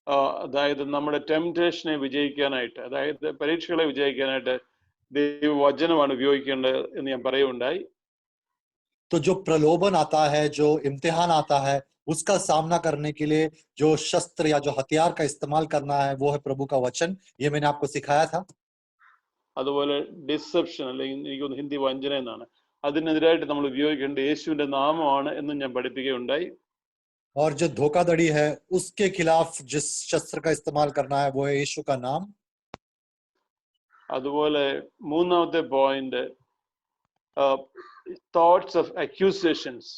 അതായത് നമ്മുടെ ടെംപ്റ്റേഷനെ വിജയിക്കാനായിട്ട്, അതായത് പരീക്ഷകളെ വിജയിക്കാനായിട്ട് ദൈവവചനമാണ് ഉപയോഗിക്കേണ്ടത് എന്ന് ഞാൻ പറയുകയുണ്ടായി. तो जो प्रलोभन आता है, जो इम्तिहान आता है, उसका सामना करने के लिए जो शस्त्र या जो हथियार का इस्तेमाल करना है, वो है प्रभु का वचन. ये मैंने आपको सिखाया था. അതുപോലെ ഡിസെപ്ഷൻ, അല്ലെങ്കിൽ എനിക്കൊന്ന് ഹിന്ദി വഞ്ചന എന്നാണ്, അതിനെതിരായിട്ട് നമ്മൾ ഉപയോഗിക്കേണ്ട യേശുവിന്റെ നാമമാണ് എന്ന് ഞാൻ പഠിപ്പിക്കുകയുണ്ടായി. और जो धोखाधड़ी है, उसके खिलाफ जिस शस्त्र का इस्तेमाल करना है, वो है यीशु का नाम. അതുപോലെ മൂന്നാമത്തെ പോയിന്റ്, തോട്ട്സ് ഓഫ് അക്യൂസേഷൻസ്,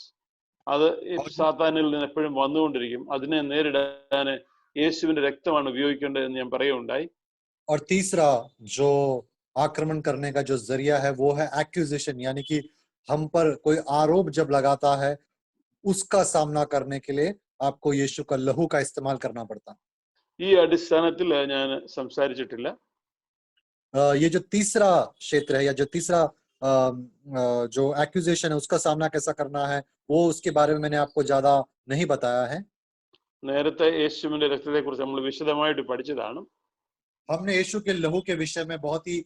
അത് സാത്താനിൽ നിന്ന് എപ്പോഴും വന്നുകൊണ്ടിരിക്കും. അതിനെ നേരിടാൻ യേശുവിന്റെ രക്തമാണ് ഉപയോഗിക്കേണ്ടത് എന്ന് ഞാൻ പറയുകയുണ്ടായി. और तीसरा जो आक्रमण करने का जो जरिया है, वो है एक्यूजेशन, यानी कि हम पर कोई आरोप जब लगाता है, उसका सामना करने के लिए आपको यीशु का लहू का इस्तेमाल करना पड़ता. ഈ അടിസ്ഥാനത്തിൽ ഞാൻ സംസാരിച്ചിട്ടില്ല. ये जो तीसरा क्षेत्र है, या जो तीसरा जो एक्यूजेशन है, उसका सामना कैसा करना है, वो उसके बारे में मैंने आपको ज्यादा नहीं बताया है. നേരത്തെ യേശുവിന്റെ രക്തത്തെ കുറിച്ച് നമ്മൾ വിശദമായിട്ട് പഠിച്ചതാണ്. हमने यीशु के लहू के विषय में बहुत ही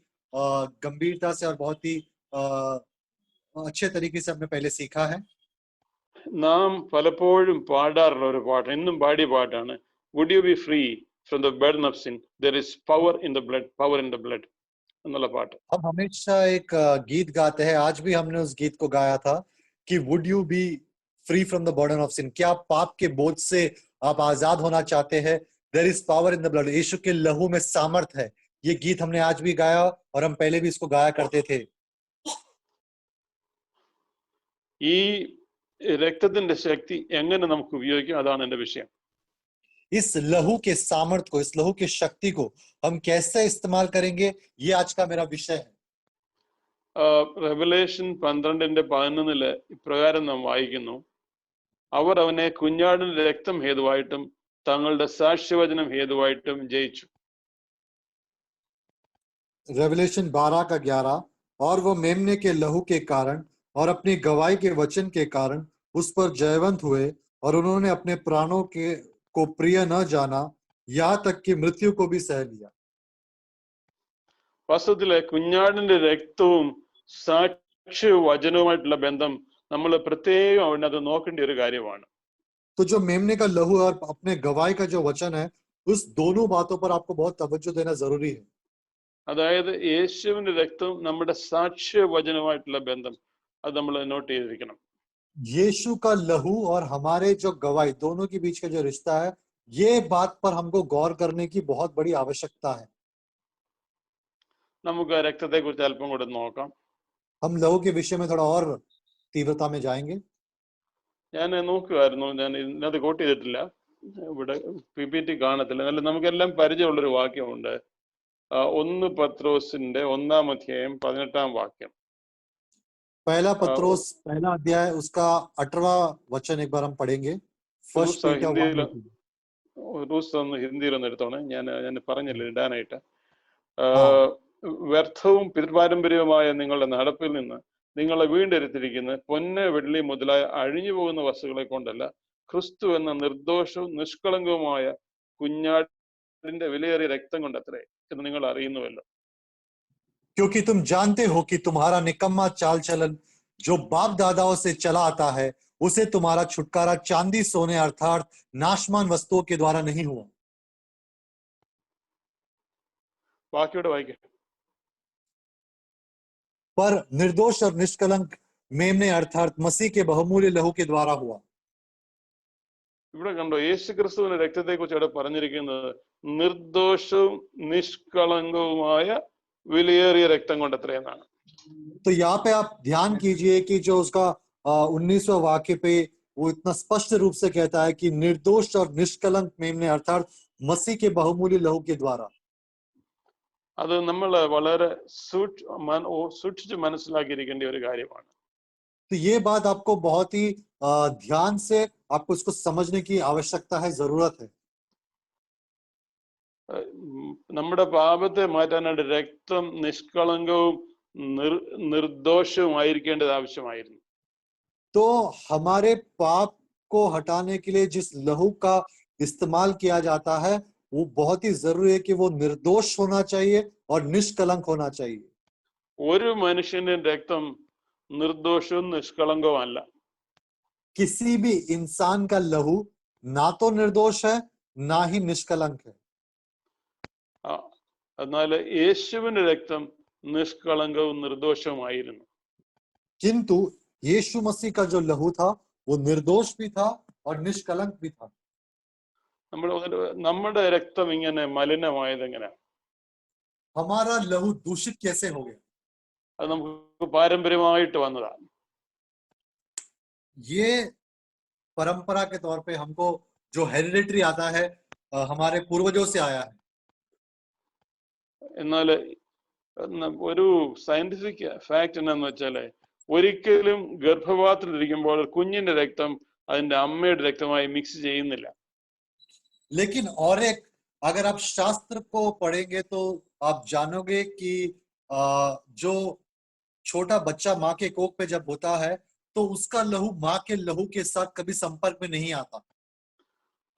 गंभीरता से और बहुत ही अच्छे तरीके से हमने पहले सीखा है. നാം പലപ്പോഴും പാടാറുള്ള ഒരു പാട്ട്, ഇന്നും പാടിയ പാട്ടാണ്, would you be free from the burden of sin, there is power in the blood, power in the blood എന്നുള്ള പാട്ട്. हम हमेशा एक गीत गाते हैं. आज भी हमने उस गीत को गाया था कि would you be free from the burden of sin, क्या आप पाप के बोझ से आप आजाद होना चाहते हैं? There is power in the blood, यीशु के लहू में सामर्थ है. ये गीत हमने आज भी गाया और हम पहले भी इसको गाया करते थे. ഈ രക്തത്തിന്റെ ശക്തി എങ്ങനെ നമുക്ക് ഉപയോഗിക്കാം, അതാണ് എന്റെ വിഷയം. इस लहू के सामर्थ को, इस लहू की शक्ति को हम कैसे इस्तेमाल करेंगे, ये आज का मेरा विषय है. റെവലേഷൻ 12:11 ഇപ്രകാരം നാം വായിക്കുന്നു, അവർ അവനെ കുഞ്ഞാടിന്റെ രക്തം ഹേതുവായിട്ടും തങ്ങളുടെ സാക്ഷ്യവചനം ഹേതുവായിട്ടും ജയിച്ചു. रेवलेशन 12:11, और वो मेमने के लहू के कारण और अपनी गवाही के वचन के कारण उस पर जयवंत हुए, और उन्होंने अपने प्राणों को प्रिय न जाना, यहाँ तक कि मृत्यु को भी सह लिया. വാസ്തവത്തിലെ കുഞ്ഞാടിന്റെ രക്തവും സാക്ഷ്യവചനവുമായിട്ടുള്ള ബന്ധം നമ്മൾ പ്രത്യേകം അതിനകത്ത് നോക്കേണ്ട ഒരു കാര്യമാണ്. तो जो मेमने का लहू और अपने गवाही का जो वचन है, उस दोनों बातों पर आपको बहुत तवज्जो देना जरूरी है. അതായത് യേശുവിന്റെ രക്തം നമ്മുടെ സാക്ഷ്യവചനവുമായിട്ടുള്ള ബന്ധം, അത് നമ്മൾ നോട്ട് ചെയ്തിരിക്കണം. यीशु का लहू और हमारे जो गवाही, दोनों के बीच का जो रिश्ता है, ये बात पर हमको गौर करने की बहुत बड़ी आवश्यकता है. നമുക്ക് രക്തത്തെ കുറിച്ച് അല്പം കൂടെ നോക്കാം. हम लहू के विषय में थोड़ा और तीव्रता में जाएंगे. ഞാൻ നോക്കുമായിരുന്നു, ഞാൻ ഇതിനകത്ത് കോട്ട് ചെയ്തിട്ടില്ല, ഇവിടെ PPT കാണത്തില്ല. എന്നാലും നമുക്കെല്ലാം പരിചയമുള്ളൊരു വാക്യമുണ്ട്, 1 പത്രോസിന്റെ 1-ാം അധ്യായം 18-ാം വാക്യം. पहला पत्रोस 1 अध्याय उसका 18वां वचन एक बार हम पढ़ेंगे. फर्स्ट റൂസ് ഒന്ന് ഹിന്ദിയിലൊന്ന് എടുത്തോണേ, ഞാൻ പറഞ്ഞില്ല ഇടാനായിട്ട്. വ്യർത്ഥവും പിതൃപാരമ്പര്യവുമായ നിങ്ങളുടെ നടപ്പിൽ നിന്ന് നിങ്ങളെ വീണ്ടെടുത്തിരിക്കുന്ന പൊന്ന് വെള്ളി മുതലായ അഴിഞ്ഞു പോകുന്ന വസ്തുക്കളെ കൊണ്ടല്ല, ക്രിസ്തു എന്ന നിർദോഷവും നിഷ്കളങ്കവുമായ കുഞ്ഞാടിന്റെ വിലയേറിയ രക്തം കൊണ്ടത്രേ എന്ന് നിങ്ങൾ അറിയുന്നുവല്ലോ. क्योंकि तुम जानते हो कि तुम्हारा निकम्मा चाल चलन जो बाप दादाओं से चला आता है, उसे तुम्हारा छुटकारा चांदी सोने अर्थात नाशमान वस्तुओं के द्वारा नहीं हुआ. ബാക്കിയോടെ വായിക്കാം. पर निर्दोष और निष्कलंक मेमने अर्थात मसीह के बहुमूल्य लहू के द्वारा हुआ. ഇവിടെ കണ്ടോ, യേശു ക്രിസ്തുവിന്റെ രക്തത്തെ കുറിച്ച് ഇവിടെ പറഞ്ഞിരിക്കുന്നത് നിർദോഷവും നിഷ്കളങ്കവുമായ വിലയേറിയ രക്തം കൊണ്ടത്രേ എന്നാണ്. तो यहाँ पे आप ध्यान कीजिए कि जो उसका 19वां वाक्य पे वो इतना स्पष्ट रूप से कहता है कि निर्दोष और निष्कलंक मेमने अर्थात मसीह के बहुमूल्य लहू के द्वारा. അത് നമ്മൾ വളരെ സൂക്ഷിച്ച് മനസ്സിലാക്കിയിരിക്കേണ്ട ഒരു കാര്യമാണ്. तो ये बात आपको बहुत ही ध्यान से आपको इसको समझने की आवश्यकता है, जरूरत है. നമ്മുടെ പാപത്തെ മാറ്റാനായിട്ട് രക്തം നിഷ്കളങ്കവും നിർദോഷവും ആയിരിക്കേണ്ടത് ആവശ്യമായിരുന്നു. तो हमारे पाप को हटाने के लिए जिस लहू का इस्तेमाल किया जाता है वो बहुत ही जरूरी है कि वो निर्दोष होना चाहिए और निष्कलंक होना चाहिए। ഒരു മനുഷ്യന്റെ രക്തം നിർദോഷവും നിഷ്കളങ്കവും അല്ല. किसी भी इंसान का लहू ना तो निर्दोष है ना ही निष्कलंक है, ആ, എന്നാൽ യേശുവിന്റെ രക്തം നിഷ്കളങ്കവും നിർദോഷവുമായിരുന്നു. किंतु यीशु मसीह का जो लहू था वो निर्दोष भी था और निष्कलंक भी था। നമ്മുടെ രക്തം ഇങ്ങനെ മലിനമായത് എങ്ങനെ? हमारा लहू दूषित कैसे हो गया? അത് നമുക്ക് പാരമ്പര്യമായിട്ട് വന്നതാണ്. ये परंपरा के तौर पे हमको जो हेरिडिटरी आता है हमारे पूर्वजों से आया है। എന്നാൽ ഒരു സയന്റിഫിക് ഫാക്ട് എന്താന്ന് വെച്ചാല് ഒരിക്കലും ഗർഭപാത്രത്തിലിരിക്കുമ്പോൾ കുഞ്ഞിന്റെ രക്തം അതിന്റെ അമ്മയുടെ രക്തമായി മിക്സ് ചെയ്യുന്നില്ല. लेकिन और एक अगर आप शास्त्र को पढ़ेंगे तो आप जानोगे कि जो छोटा बच्चा माँ के कोख पे जब होता है तो उसका लहू माँ के लहू के साथ कभी संपर्क में नहीं आता।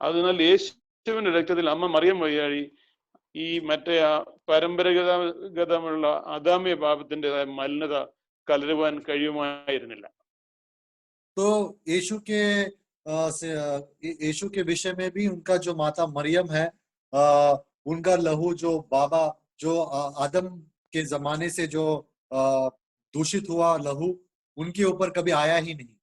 അതിനാൽ യേശുവിന്റെ രക്തത്തിൽ അമ്മ മറിയം വഴി ഈ മറ്റേ പരമ്പരാഗതമുള്ള അദാമ്യ പാപത്തിൻ്റെതായ മലിനത കലരുവാൻ കഴിയുമായിരുന്നില്ല. तो यीशु के विषय में भी उनका जो माता मरियम है उनका लहू जो बाबा जो आदम के जमाने से जो दूषित हुआ लहू उनके ऊपर कभी आया ही नहीं।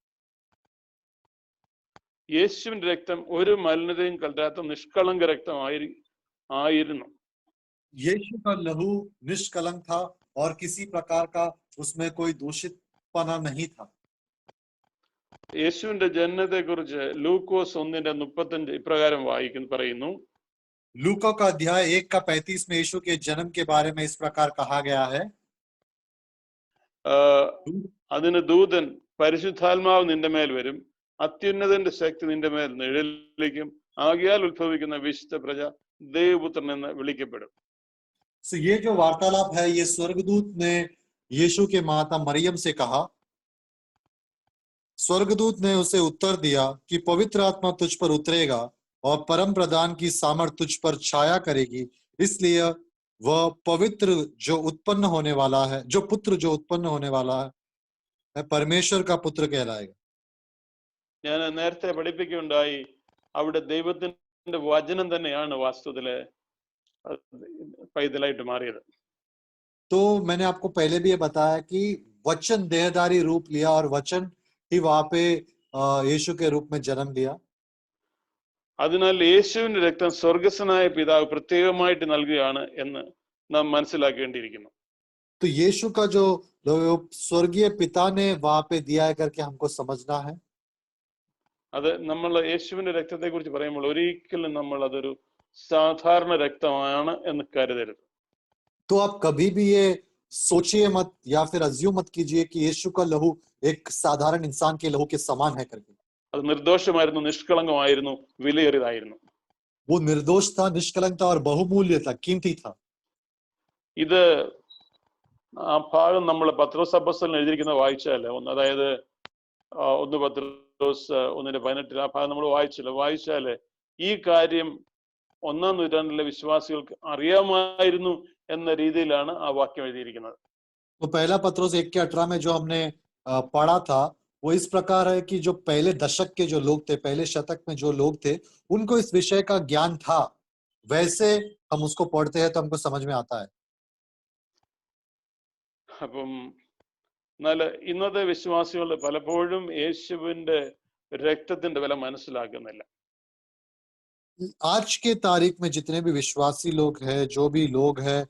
യേശുവിന്റെ രക്തം ഒരു മലിനതയും കലരാത്ത നിഷ്കളങ്ക രക്തമായിരുന്നു. यीशु का लहू निष्कलंक था और किसी प्रकार का उसमें कोई दूषितपना नहीं था। യേശുവിന്റെ ജനനത്തെ കുറിച്ച് ലൂക്കോസ് 1:35 ഇപ്രകാരം പറയുന്നു. लूका का अध्याय 1:35 में यीशु के जन्म के बारे में इस प्रकार कहा गया है। അതിന് ദൂതൻ പരിശുദ്ധാത്മാവ് നിന്റെ മേൽ വരും, അത്യുന്നതന്റെ ശക്തി നിന്റെ മേൽ നിഴലിക്കും, ആകയാൽ ഉത്ഭവിക്കുന്ന വിശുദ്ധ പ്രജ ദേവപുത്രൻ എന്ന് വിളിക്കപ്പെടും. So ये जो वार्तालाप है ये स्वर्गदूत ने यीशु के माता मरियम से कहा। स्वर्गदूत ने उसे उत्तर दिया कि पवित्र आत्मा तुझ पर उतरेगा और परम प्रधान की सामर्थ तुझ पर छाया करेगी, इसलिए वह पवित्र जो उत्पन्न होने वाला है, जो पुत्र जो उत्पन्न होने वाला है परमेश्वर का पुत्र कहलाएगा। ഞാൻ നേരത്തെ പഠിപ്പിക്കുകയുണ്ടായി, അവിടെ ദൈവത്തിന്റെ വചനം തന്നെയാണ് വാസ്തവത്തില് പൈതലായിട്ട് മാറിയത്. तो मैंने आपको पहले भी ये बताया कि वचन देहधारी रूप लिया और वचन ही वहां पे यीशु के रूप में जन्म लिया। അതിനാൽ യേശുവിന്റെ രക്തം സ്വർഗസ്വനായ പിതാവ് പ്രത്യേകമായിട്ട് നൽകുകയാണ് എന്ന് നാം മനസ്സിലാക്കേണ്ടിയിരിക്കുന്നു. तो यीशु का जो स्वर्गीय पिता ने वहां पे दिया है करके हमको समझना है। അത് നമ്മൾ യേശുവിന്റെ രക്തത്തെ കുറിച്ച് പറയുമ്പോൾ ഒരിക്കലും നമ്മൾ അതൊരു സാധാരണ രക്തമാണ് എന്ന് കരുതരുത്. तो आप कभी भी ये सोचिए मत या फिर अज्यूम मत कीजिए कि यीशु का लहू एक साधारण इंसान के लहू के समान है करके। അത് നിർദോഷമായിരുന്നു, നിഷ്കളങ്കമായിരുന്നു, വിലയേറിയതായിരുന്നു. वो निर्दोष था, निष्कलंक था और बहुमूल्य था, कीमती था। ഇത് ആ ഭാഗം നമ്മൾ പത്രോസ് അപ്പോസ്തലൻ എഴുതിയിരിക്കുന്ന വായിച്ചാൽ അതായത് 1 പത്രോസ് 1:18 ആ ഭാഗം നമ്മൾ വായിച്ചാല് ഈ കാര്യം 1-ാം നൂറ്റാണ്ടിലെ വിശ്വാസികൾക്ക് അറിയാമായിരുന്നു എന്ന രീതിയിലാണ് ആ വാക്യം എഴുതിയിരിക്കുന്നത്. तो पहला पत्रोस 1:18 में जो हमने पढ़ा था वो इस प्रकार है कि जो पहले दशक के जो लोग थे, पहले शतक में जो लोग थे, उनको इस विषय का ज्ञान था। वैसे हम उसको पढ़ते हैं तो हमको समझ में आता है। അപ്പം എന്നാൽ ഇന്നത്തെ വിശ്വാസികൾ പലപ്പോഴും യേശുവിന്റെ രക്തത്തിന്റെ വില മനസ്സിലാക്കുന്നില്ല. आज के तारीख में जितने भी विश्वासी लोग हैं, जो भी लोग हैं,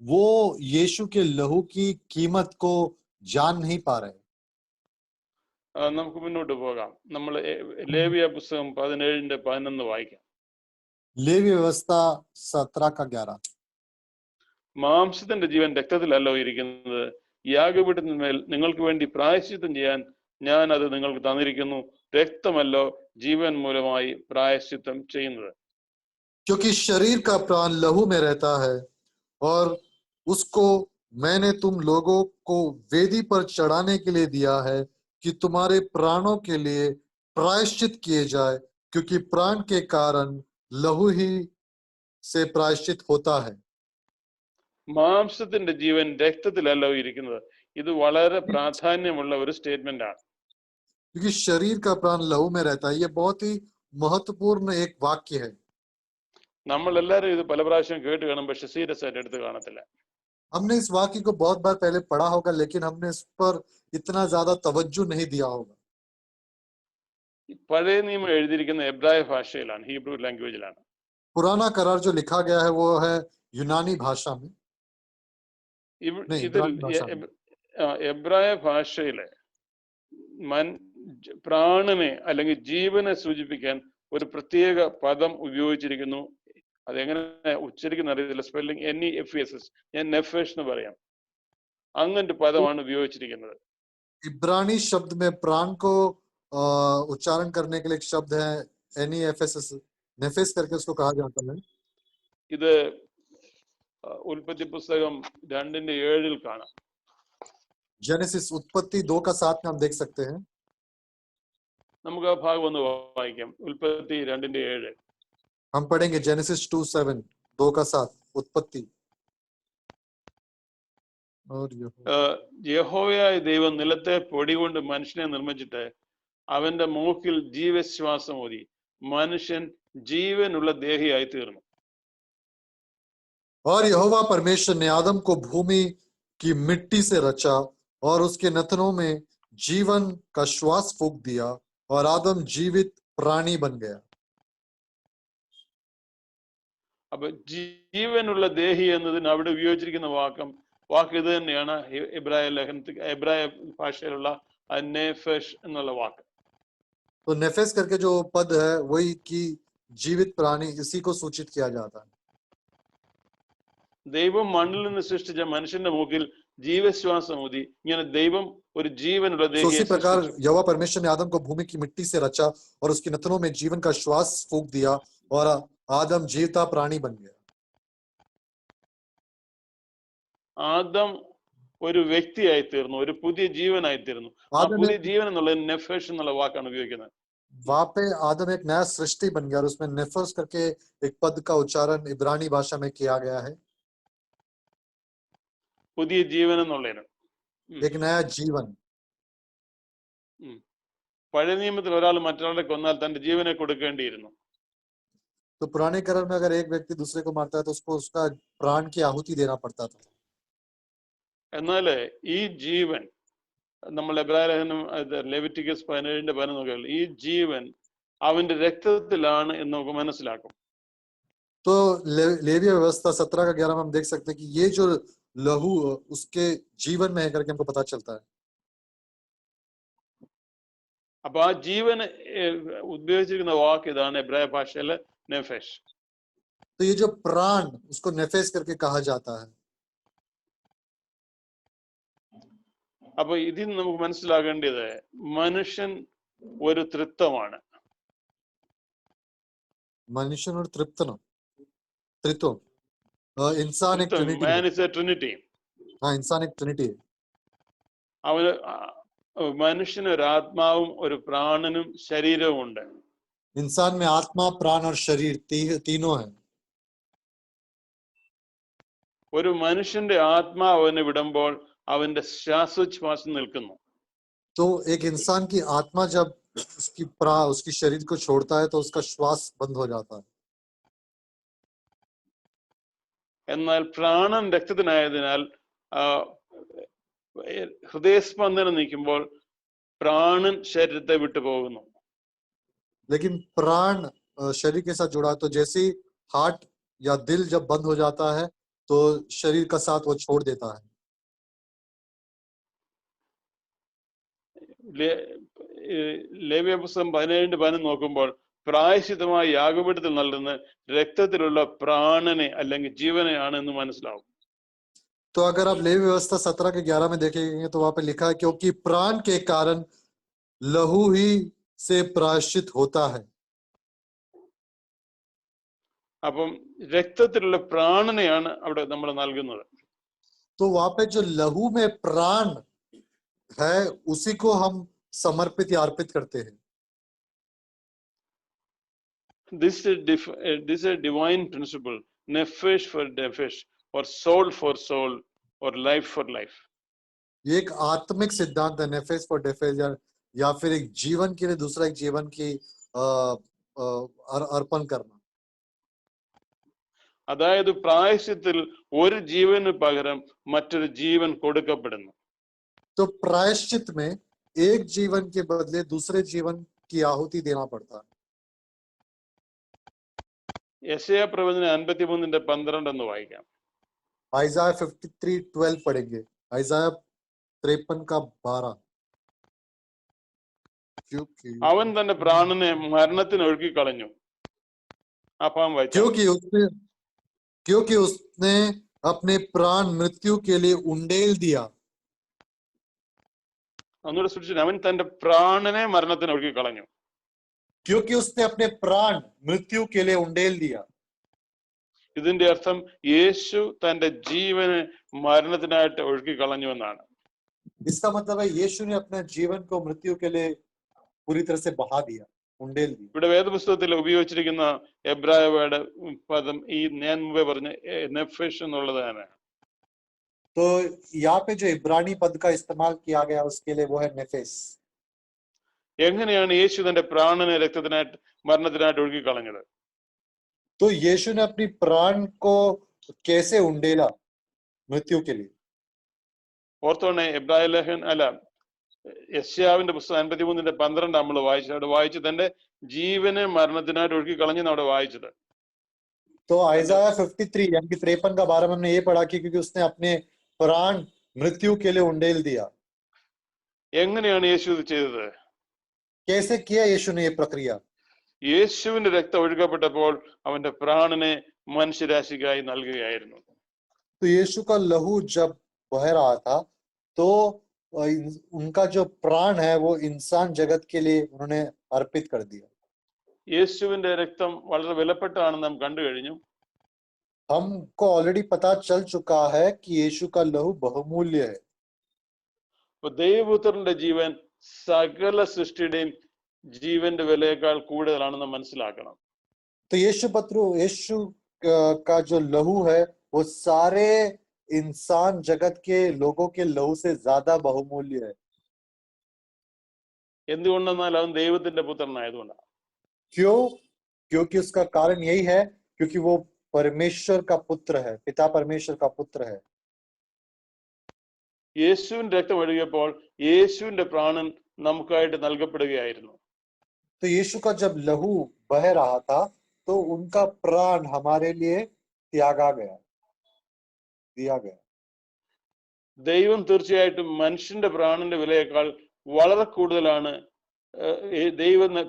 वो यीशु के लहू की कीमत को जान नहीं पा रहे। നമുക്ക് മുന്നോട്ട് പോകാം. നമ്മൾ ലേവ്യ പുസ്തകം 17:11 വായിക്കാം. लेवी व्यवस्था 17:11 മാംസത്തിന്റെ ജീവൻ രക്തത്തിലല്ലോ ഇരിക്കുന്നത്, യാഗപീഠത്തിന്മേൽ നിങ്ങൾക്ക് വേണ്ടി പ്രായശ്ചിത്തം ചെയ്യാൻ ഞാൻ അത് നിങ്ങൾക്ക് തന്നിരിക്കുന്നു, രക്തമല്ലോ ജീവൻ മൂലമായി പ്രായശ്ചിത്തം ചെയ്യുന്നത്. क्योंकि शरीर का प्राण लहू में रहता है और उसको मैंने तुम लोगों को वेदी पर चढ़ाने के लिए दिया है कि तुम्हारे प्राणों के लिए प्रायश्चित किए जाए, क्योंकि प्राण के कारण लहू ही से प्रायश्चित होता है। മാംസത്തിന്റെ ജീവൻ രക്തത്തിലല്ലോ ഇരിക്കുന്നത്. ഇത് വളരെ പ്രാധാന്യമുള്ള ഒരു സ്റ്റേറ്റ്മെന്റ് ആണ്. क्योंकि शरीर का प्राण लहू में रहता है, ये बहुत ही महत्वपूर्ण एक वाक्य है। നമ്മൾ എല്ലാവരും ഇത് പല പ്രാവശ്യം കേട്ട് കാണും, പക്ഷെ സീരിയസ് ആയിട്ട് എടുത്ത് കാണത്തില്ല. हमने इस वाक्य को बहुत बार पहले पढ़ा होगा, लेकिन हमने इस पर इतना ज्यादा तवज्जो नहीं दिया होगा। പഴയ നിയമം എഴുതിയിരിക്കുന്ന എബ്രായ ഭാഷയിലാണ്, ഹീബ്രു ലാംഗ്വേജിലാണ്. पुराना करार जो लिखा गया है वो है यूनानी भाषा में, नहीं, ഇതിൽ इब्रानी भाषा में। എബ്രായ ഭാഷയിലെ പ്രാണനെ അല്ലെങ്കിൽ ജീവനെ സൂചിപ്പിക്കാൻ ഒരു പ്രത്യേക പദം ഉപയോഗിച്ചിരിക്കുന്നു. അതെങ്ങനെ ഉച്ചരിക്കുന്ന അറിയത്തില്ല, സ്പെല്ലിംഗ് NEFESS, ഞാൻ നെഫേഷ് എന്ന് പറയാം. അങ്ങനത്തെ പദമാണ് ഉപയോഗിച്ചിരിക്കുന്നത്. इब्रानी शब्द में प्राण को उच्चारण करने के लिए एक शब्द है NEFESS, नेफेस करके उसको कहा जाता है। ഇത് ഉൽപ്പത്തി പുസ്തകം 2:7 കാണാം. जेनेसिस उत्पत्ति 2:7 में हम देख सकते हैं। നമുക്ക് ആ ഭാഗം ഒന്ന് വായിക്കാം. ഉൽപ്പത്തി 2:7. हम पढ़ेंगे जेनेसिस 2:7, 2:7 उत्पत्ति। और യഹോവയായ ദൈവം നിലത്തെ പൊടി കൊണ്ട് മനുഷ്യനെ നിർമ്മിച്ചിട്ട് അവന്റെ മൂക്കിൽ ജീവശ്വാസം ഊതി മനുഷ്യൻ ജീവനുള്ള ദേഹിയായി തീർന്നു. और यहोवा परमेश्वर ने आदम को भूमि की मिट्टी से रचा और उसके नथनों में जीवन का श्वास फूंक दिया और आदम जीवित प्राणी बन गया। അപ്പൊ ജീവനുള്ള ദേഹി എന്നതിന് അവിടെ ഉപയോഗിച്ചിരിക്കുന്ന വാക്ക് ഇത് തന്നെയാണ് എബ്രായ ഭാഷയിലുള്ള നെഫേഷ് എന്നുള്ള വാക്ക്. तो नेफेस करके जो पद है वही कि जीवित प्राणी, इसी को सूचित किया जाता है। ദൈവം മണ്ണിൽ നിന്ന് സൃഷ്ടിച്ച മനുഷ്യന്റെ മൂക്കിൽ ജീവശ്വാസം ഊതി ഇങ്ങനെ ദൈവം ഒരു ജീവനുള്ള ദേഹിയെ उसी प्रकार यहोवा परमेश्वर ने आदम को भूमि की मिट्टी से रचा और उसके नथनों में जीवन का श्वास फूंक दिया और आदम जीवता प्राणी बन गया। ആദം ഒരു വ്യക്തിയായി തീർന്നു, ഒരു പുതിയ ജീവനായി തീർന്നു. ആ പുതിയ ജീവൻ എന്നുള്ള നെഫേഷ് എന്നുള്ള വാക്കാണ് ഉപയോഗിക്കുന്നത്. वहां पे आदम एक नया सृष्टि बन गया और उसमें नेफस करके एक पद का उच्चारण इब्रानी भाषा में किया गया है। പുതിയ ജീവൻ എന്നുള്ളതിന് एक नया जीवन। പഴയ നിയമത്തിൽ ഒരാൾ മറ്റൊരാളെ കൊന്നാൽ തന്റെ ജീവനെ കൊടുക്കേണ്ടിയിരുന്നു. तो पुराने करार में अगर एक व्यक्ति दूसरे को मारता है तो उसको उसका प्राण की आहुति देना पड़ता था। എന്നാൽ ഈ ജീവൻ നമ്മൾ എബ്രായ ലേഖനം ലെവിറ്റിക്കസ് 17:15 നോക്കിയാൽ ഈ ജീവൻ അവന്റെ രക്തത്തിലാണ് എന്ന് നമുക്ക് മനസ്സിലാക്കും. तो लेवीय व्यवस्था 17:11 में हम देख सकते हैं कि ये जो लहू उसके जीवन में है करके हमको पता चलता है। അപ്പൊ ആ ജീവൻ ഉപയോഗിച്ചിരിക്കുന്ന വാക്ക് ഇതാണ് എബ്രായ ഭാഷയിലെ നെഫേഷ്. तो ये जो प्राण उसको नेफेस करके कहा जाता है। അപ്പൊ ഇതിൽ നമുക്ക് മനസ്സിലാകേണ്ടത് മനുഷ്യൻ ഒരു തൃത്വമാണ്. मनुष्य और तृप्तन त्रित्व, इंसान एक ट्रिनिटी है। Man is a trinity. हाँ, इंसान एक ट्रिनिटी है। അവന് മനുഷ്യന് ഒരു ആത്മാവും ഒരു പ്രാണനും ശരീരവും ഉണ്ട്. इंसान में आत्मा, प्राण और शरीर तीनों है। ഒരു മനുഷ്യന്റെ ആത്മാവ് അവനെ വിടുമ്പോൾ അവന്റെ ശ്വാസോച്ഛ്വാസം നിൽക്കുന്നു. तो एक इंसान की आत्मा जब उसकी शरीर को छोड़ता है तो उसका श्वास बंद हो जाता है। എന്നാൽ പ്രാണൻ രക്തത്തിനായതിനാൽ ഹൃദയസ്പന്ദനം നിൽക്കുമ്പോൾ പ്രാണൻ ശരീരത്തെ വിട്ടു പോകുന്നു. लेकिन प्राण शरीर के साथ जुड़ा, तो जैसे हार्ट या दिल जब बंद हो जाता है तो शरीर का साथ वो छोड़ देता है। ലേവ്യ പുസ്തകം 17:15 നോക്കുമ്പോൾ പ്രായശ്ചിത്തമായ യാഗപീഠത്തിൽ നൽകുന്ന രക്തത്തിലുള്ള പ്രാണനെ അല്ലെങ്കിൽ ജീവനെയാണ് എന്ന് മനസ്സിലാവും. तो अगर आप लेवी व्यवस्था 17:11 में देखेंगे तो वहां पे लिखा है क्योंकि प्राण के कारण लहू ही से प्रायश्चित होता है। അപ്പം രക്തത്തിലുള്ള പ്രാണനെയാണ് അവിടെ നമ്മൾ നൽകുന്നത്. तो वहां पे जो लहू में प्राण है उसी को हम समर्पित या अर्पित करते हैं। This is a divine principle, nephesh for nephesh, or soul for soul, or life for life. ये एक आत्मिक सिद्धांत है, नेफेस फॉर डेफेस, या फिर एक जीवन के लिए दूसरा एक जीवन की अर्पण करना. അതായത് പ്രായശ്ചിത്തിൽ ഒരു ജീവന് പകരം മറ്റൊരു ജീവൻ കൊടുക്കപ്പെടുന്നു. तो प्रायश्चित में एक जीवन के बदले दूसरे जीवन की आहुति देना पड़ता है. യെശയ്യാ പ്രവചനം 53:12 എന്ന് വായിക്കാം. आइज़ाया 53:12 पढ़ेंगे. आइज़ाया 53:12. അവൻ തന്റെ പ്രാണനെ മരണത്തിന് ഒഴുക്കി കളഞ്ഞു. ആ ഭാഗം വായിച്ചു. क्योंकि उसने अपने प्राण मृत्यु के लिए उंडेल दिया. ഒന്നുകൂടെ സൂക്ഷിച്ചു. അവൻ തന്റെ പ്രാണനെ മരണത്തിന് ഒഴുക്കി കളഞ്ഞു. क्योंकि उसने अपने प्राण मृत्यु के लिए उंडेल दिया. ഇതിന്റെ അർത്ഥം യേശു തന്റെ ജീവനെ മരണത്തിനായിട്ട് ഒഴുക്കി കളഞ്ഞു എന്നാണ്. इसका मतलब है यीशु ने अपने जीवन को मृत्यु के लिए पूरी तरह से बहा दिया, उंडेल दिया. ഇവിടെ വേദപുസ്തകത്തിൽ ഉപയോഗിച്ചിരിക്കുന്ന എബ്രായ വേർഡ് പദം ഈ ഞാൻ മുമ്പേ പറഞ്ഞ നെഫെഷ് എന്നുള്ളതാണ്. तो यहाँ पे जो इब्रानी पद का इस्तेमाल किया गया उसके लिए वो है नेफेस. എങ്ങനെയാണ് യേശു തന്റെ പ്രാണനെ രക്തത്തിനായിട്ട് മരണത്തിനായിട്ട് ഒഴുക്കി കളഞ്ഞത്? तो यीशु ने अपनी प्राण को कैसे उंडेला मृत्यु के लिए? ഓർത്തോണേ, എബ്രായ ലേഖൻ അല്ല യെശയ്യാവിന്റെ പുസ്തകം 53:12 നമ്മൾ വായിച്ചു. അവിടെ വായിച്ചു തന്റെ ജീവനെ മരണത്തിനായിട്ട് ഒഴുക്കി കളഞ്ഞെന്ന് അവിടെ വായിച്ചത്. तो आइज़ाया 53 यानी कि 53 का 12 में हमने ये पढ़ा कि क्योंकि उसने अपने प्राण मृत्यु के लिए उंडेल दिया. എങ്ങനെയാണ് യേശു ഇത് ചെയ്തത്? कैसे किया यीशु ने ये प्रक्रिया? യേശുവിന്റെ രക്തം ഒഴുകപ്പെട്ടപ്പോൾ അവന്റെ പ്രാണനെ മനുഷ്യരാശിക്കായി നൽകുകയായിരുന്നു. तो यीशु का लहू जब बह रहा था तो उनका जो प्राण है वो इंसान जगत के लिए उन्होंने अर्पित कर दिया. യേശുവിന്റെ രക്തം വളരെ വിലപ്പെട്ടാണെന്ന് നാം കണ്ടു കഴിഞ്ഞു. हमको ऑलरेडी पता चल चुका है कि यीशु का लहू बहुमूल्य है. ദൈവപുത്രന്റെ ജീവൻ സകല സൃഷ്ടിയുടെയും ജീവന്റെ വിലയേക്കാൾ കൂടുതലാണെന്ന് മനസ്സിലാക്കണം. तो यीशु का जो लहू है वो सारे इंसान जगत के लोगों के लहू से ज्यादा बहुमूल्य है. എന്തുകൊണ്ടെന്നാൽ അവൻ ദൈവത്തിന്റെ പുത്രനായതുകൊണ്ടാണ്. क्योंकि उसका कारण यही है क्योंकि वो परमेश्वर का पुत्र है, पिता परमेश्वर का पुत्र है. യേശുവിന്റെ രക്തം ഒഴുകിയപ്പോൾ യേശുവിന്റെ പ്രാണൻ നമുക്കായിട്ട് നൽകപ്പെടുകയായിരുന്നു. तो यीशु का जब लहू बह रहा था तो उनका प्राण हमारे लिए दिया गया. ദൈവം തീർച്ചയായിട്ടും മനുഷ്യന്റെ പ്രാണന്റെ വിലയേക്കാൾ വളരെ കൂടുതലാണ്.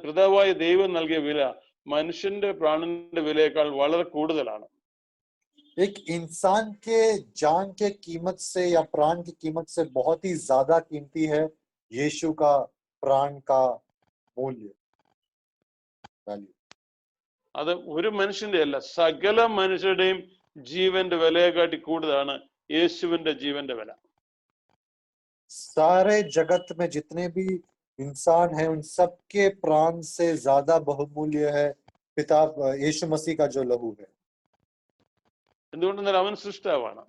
പിതാവായ ദൈവം നൽകിയ വില മനുഷ്യന്റെ പ്രാണന്റെ വിലയേക്കാൾ വളരെ കൂടുതലാണ്. एक इंसान के जान के कीमत से या प्राण की कीमत से बहुत ही ज्यादा कीमती है यीशु का प्राण का मूल्य, वैल्यू. അത് ഒരു മനുഷ്യന്റെ അല്ല, സകല മനുഷ്യരുടെയും ജീവന്റെ വിലയെക്കാട്ടി കൂടുതലാണ് യേശുവിന്റെ ജീവന്റെ വില. सारे जगत में जितने भी इंसान हैं उन सबके प्राण से ज्यादा बहुमूल्य है पिता यीशु मसीह का जो लहू है. എന്തുകൊണ്ടെന്നാൽ അവൻ സൃഷ്ടാവാണ്.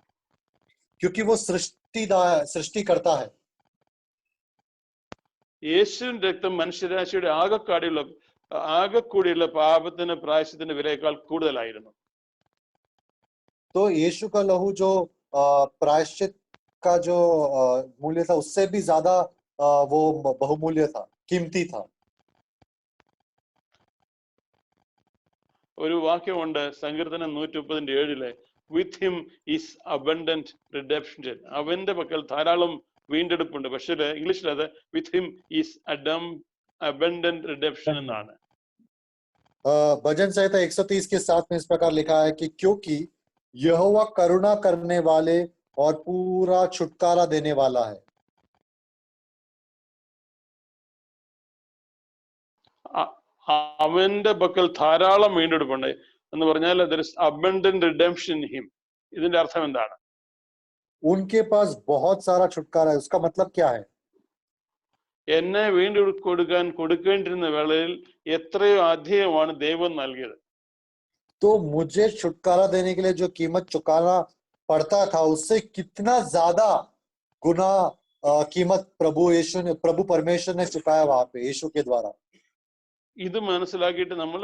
क्योंकि वो सृष्टि करता है. യേശുവിന്റെ രക്തം മനുഷ്യരാശിയുടെ ആകെക്കൂടിയുള്ള പാപത്തിന് പ്രായശ്ചിത്തത്തിന്റെ വിലയേക്കാൾ കൂടുതലായിരുന്നു. तो यीशु का लहू जो प्रायश्चित का जो मूल्य था उससे भी ज्यादा वो बहुमूल्य था, कीमती था. ഒരു വാക്യമുണ്ട് സങ്കീർത്തനം 130:7 with him is abundant redemption. അവന്റെ പക്കൽ ധാരാളം വീണ്ടെടുപ്പുണ്ട്. പക്ഷേ ഇംഗ്ലീഷിൽ അത് with him is abundant redemption എന്നാണ്. भजन संहिता 130 के 7 में इस प्रकार लिखा है कि क्योंकि यहोवा करुणा करने वाले और पूरा छुटकारा देने वाला है. അവന്റെ പക്കൽ ധാരാളം വീണ്ടെടുപ്പുണ്ട് എന്ന് പറഞ്ഞാൽ there is abundant redemption in him. ഇതിന്റെ അർത്ഥം എന്താണ്? उनके पास बहुत सारा छुटकारा है. उसका मतलब क्या है? എന്നെ വീണ്ടെടുക്കാൻ കൊടുക്കേണ്ടിരുന്ന വേളയിൽ എത്രയോ അധികമാണ് ദൈവം നൽകിയത്. तो मुझे छुटकारा देने के लिए जो कीमत चुकाना पड़ता था उससे कितना ज्यादा गुना कीमत प्रभु परमेश्वर ने चुकाया वहां पे यीशु के द्वारा। ഇത് മനസ്സിലാക്കിയിട്ട് നമ്മൾ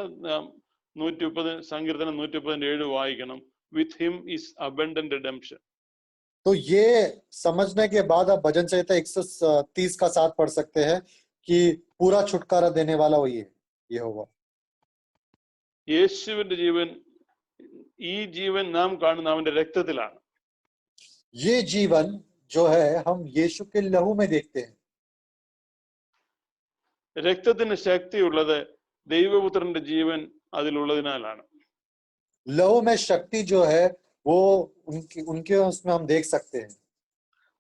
130 സങ്കീർത്തനം 137 വായിക്കണം. With him is abundant redemption. तो ये समझने के बाद आप भजन संहिता 130 का 7 पढ़ सकते हैं कि पूरा छुटकारा देने वाला वही है यहोवा। യേശുവിന്റെ ജീവൻ, ഈ ജീവൻ നാം കാണുന്ന അവന്റെ രക്തത്തിലാണ്. ये जीवन जो है हम यीशु के लहू में देखते हैं। രക്തത്തിന് ശക്തിയുള്ളത് ദൈവപുത്രന്റെ ജീവൻ അതിലുള്ളതിനാലാണ്. लहू में शक्ति जो है वो उनके उसमें हम देख सकते हैं।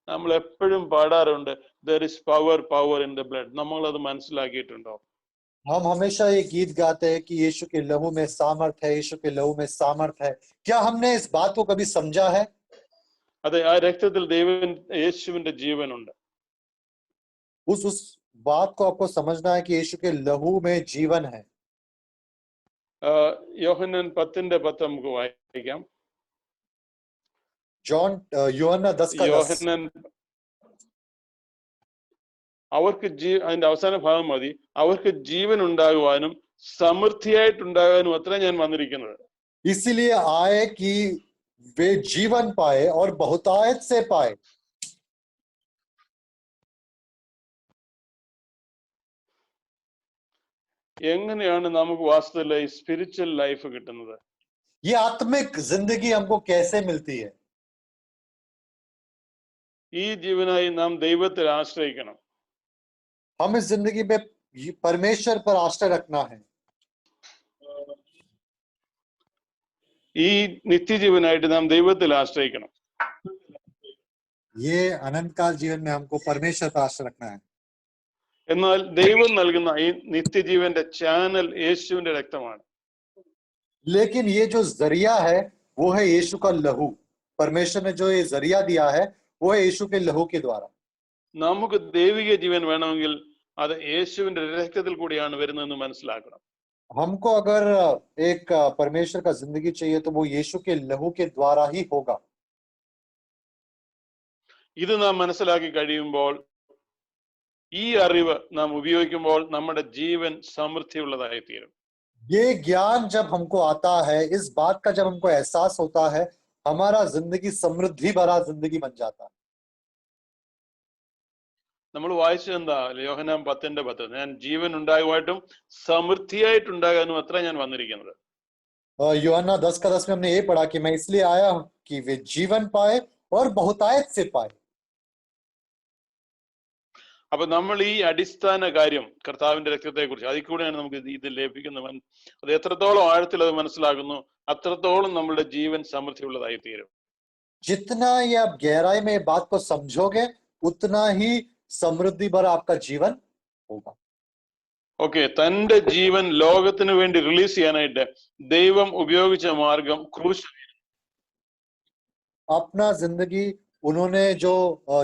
നമ്മൾ എപ്പോഴും പാടാറുണ്ട് there is power in the blood. നമ്മൾ അത് മനസ്സിലാക്കിയിട്ടുണ്ടോ? हम हमेशा ये गीत गाते हैं कि यीशु के लहू में सामर्थ है, यीशु के लहू में सामर्थ है। क्या हमने इस बात को कभी समझा है? അതെ, ആ രക്തത്തിൽ യേശുവിന്റെ ജീവനുണ്ട്. उस बात को आपको समझना है कि यीशु के लहू में जीवन है। യോഹന്നാൻ 10:10 നമുക്ക് വായിക്കാം. യോഹന്നാൻ 10:10 അവർക്ക് അതിന്റെ അവസാന ഭാഗം മതി. അവർക്ക് ജീവൻ ഉണ്ടാകുവാനും സമൃദ്ധിയായിട്ടുണ്ടാകാനും അത്ര ഞാൻ വന്നിരിക്കുന്നത്. इसीलिए आए कि वे जीवन पाए और बहुतायत से पाए। എങ്ങനെയാണ് നമുക്ക് വാസ്തവത്തിൽ ഈ സ്പിരിച്വൽ ലൈഫ് കിട്ടുന്നത്? ये आत्मिक जिंदगी हमको कैसे मिलती है? ഈ ജീവനായി നാം ദൈവത്തിൽ ആശ്രയിക്കണം. हम इस जिंदगी में परमेश्वर पर आश्रय रखना है। ഈ നിത്യജീവനായിട്ട് നാം ദൈവത്തിൽ ആശ്രയിക്കണം. ये अनंत काल जीवन में हमको परमेश्वर पर आश्रय रखना है। എന്നാൽ ദൈവം നൽകുന്ന ഈ നിത്യജീവന്റെ ചാനൽ യേശുവിന്റെ രക്തമാണ്. लेकिन ये जो जरिया है वो है यीशु का लहू। परमेश्वर ने जो ये जरिया दिया है वो है यीशु के लहू के द्वारा। നമുക്ക് ദൈവിക ജീവൻ വേണമെങ്കിൽ അത് യേശുവിന്റെ രക്തത്തിൽ കൂടിയാണ് വരുന്നതെന്ന് മനസ്സിലാക്കണം. हमको अगर एक परमेश्वर का जिंदगी चाहिए तो वो यीशु के लहू के द्वारा ही होगा। ഇത് നാം മനസ്സിലാക്കി കഴിയുമ്പോൾ, ഈ അറിവ് നാം ഉപയോഗിക്കുമ്പോൾ നമ്മുടെ ജീവൻ സമൃദ്ധിയുള്ളതായി തീരും. ये ज्ञान जब हमको आता है, इस बात का जब हमको एहसास होता है, हमारा जिंदगी समृद्धि भरा जिंदगी बन जाता है। നമ്മൾ വായിച്ചത് എന്താ? യോഹന്നാൻ 10:10 ഞാൻ ജീവൻ ഉണ്ടാകുവായിട്ടും സമൃദ്ധിയായിട്ടുണ്ടാകാനും അത്ര ഞാൻ വന്നിരിക്കുന്നത്. यूहन्ना 10:10 में हमने ये पढ़ा कि मैं इसलिए आया हूं कि वे जीवन पाए और बहुतायत से पाए। അപ്പൊ നമ്മൾ ഈ അടിസ്ഥാന കാര്യം കർത്താവിന്റെ രക്തത്തെ കുറിച്ച് അതിൽ കൂടെയാണ് നമുക്ക് ഇത് ലഭിക്കുന്നത്. അത് എത്രത്തോളം ആഴത്തിൽ അത് മനസ്സിലാക്കുന്നു അത്രത്തോളം നമ്മുടെ ജീവൻ സമൃദ്ധിയുള്ളതായി തീരും. जितना ये आप गहराई में बात को समझोगे उतना ही समृद्धि भरा आपका जीवन होगा। ഓക്കെ, തന്റെ ജീവൻ ലോകത്തിന് വേണ്ടി റിലീസ് ചെയ്യാനായിട്ട് ദൈവം ഉപയോഗിച്ച മാർഗം ക്രൂശ്. अपना जिंदगी उन्होंने जो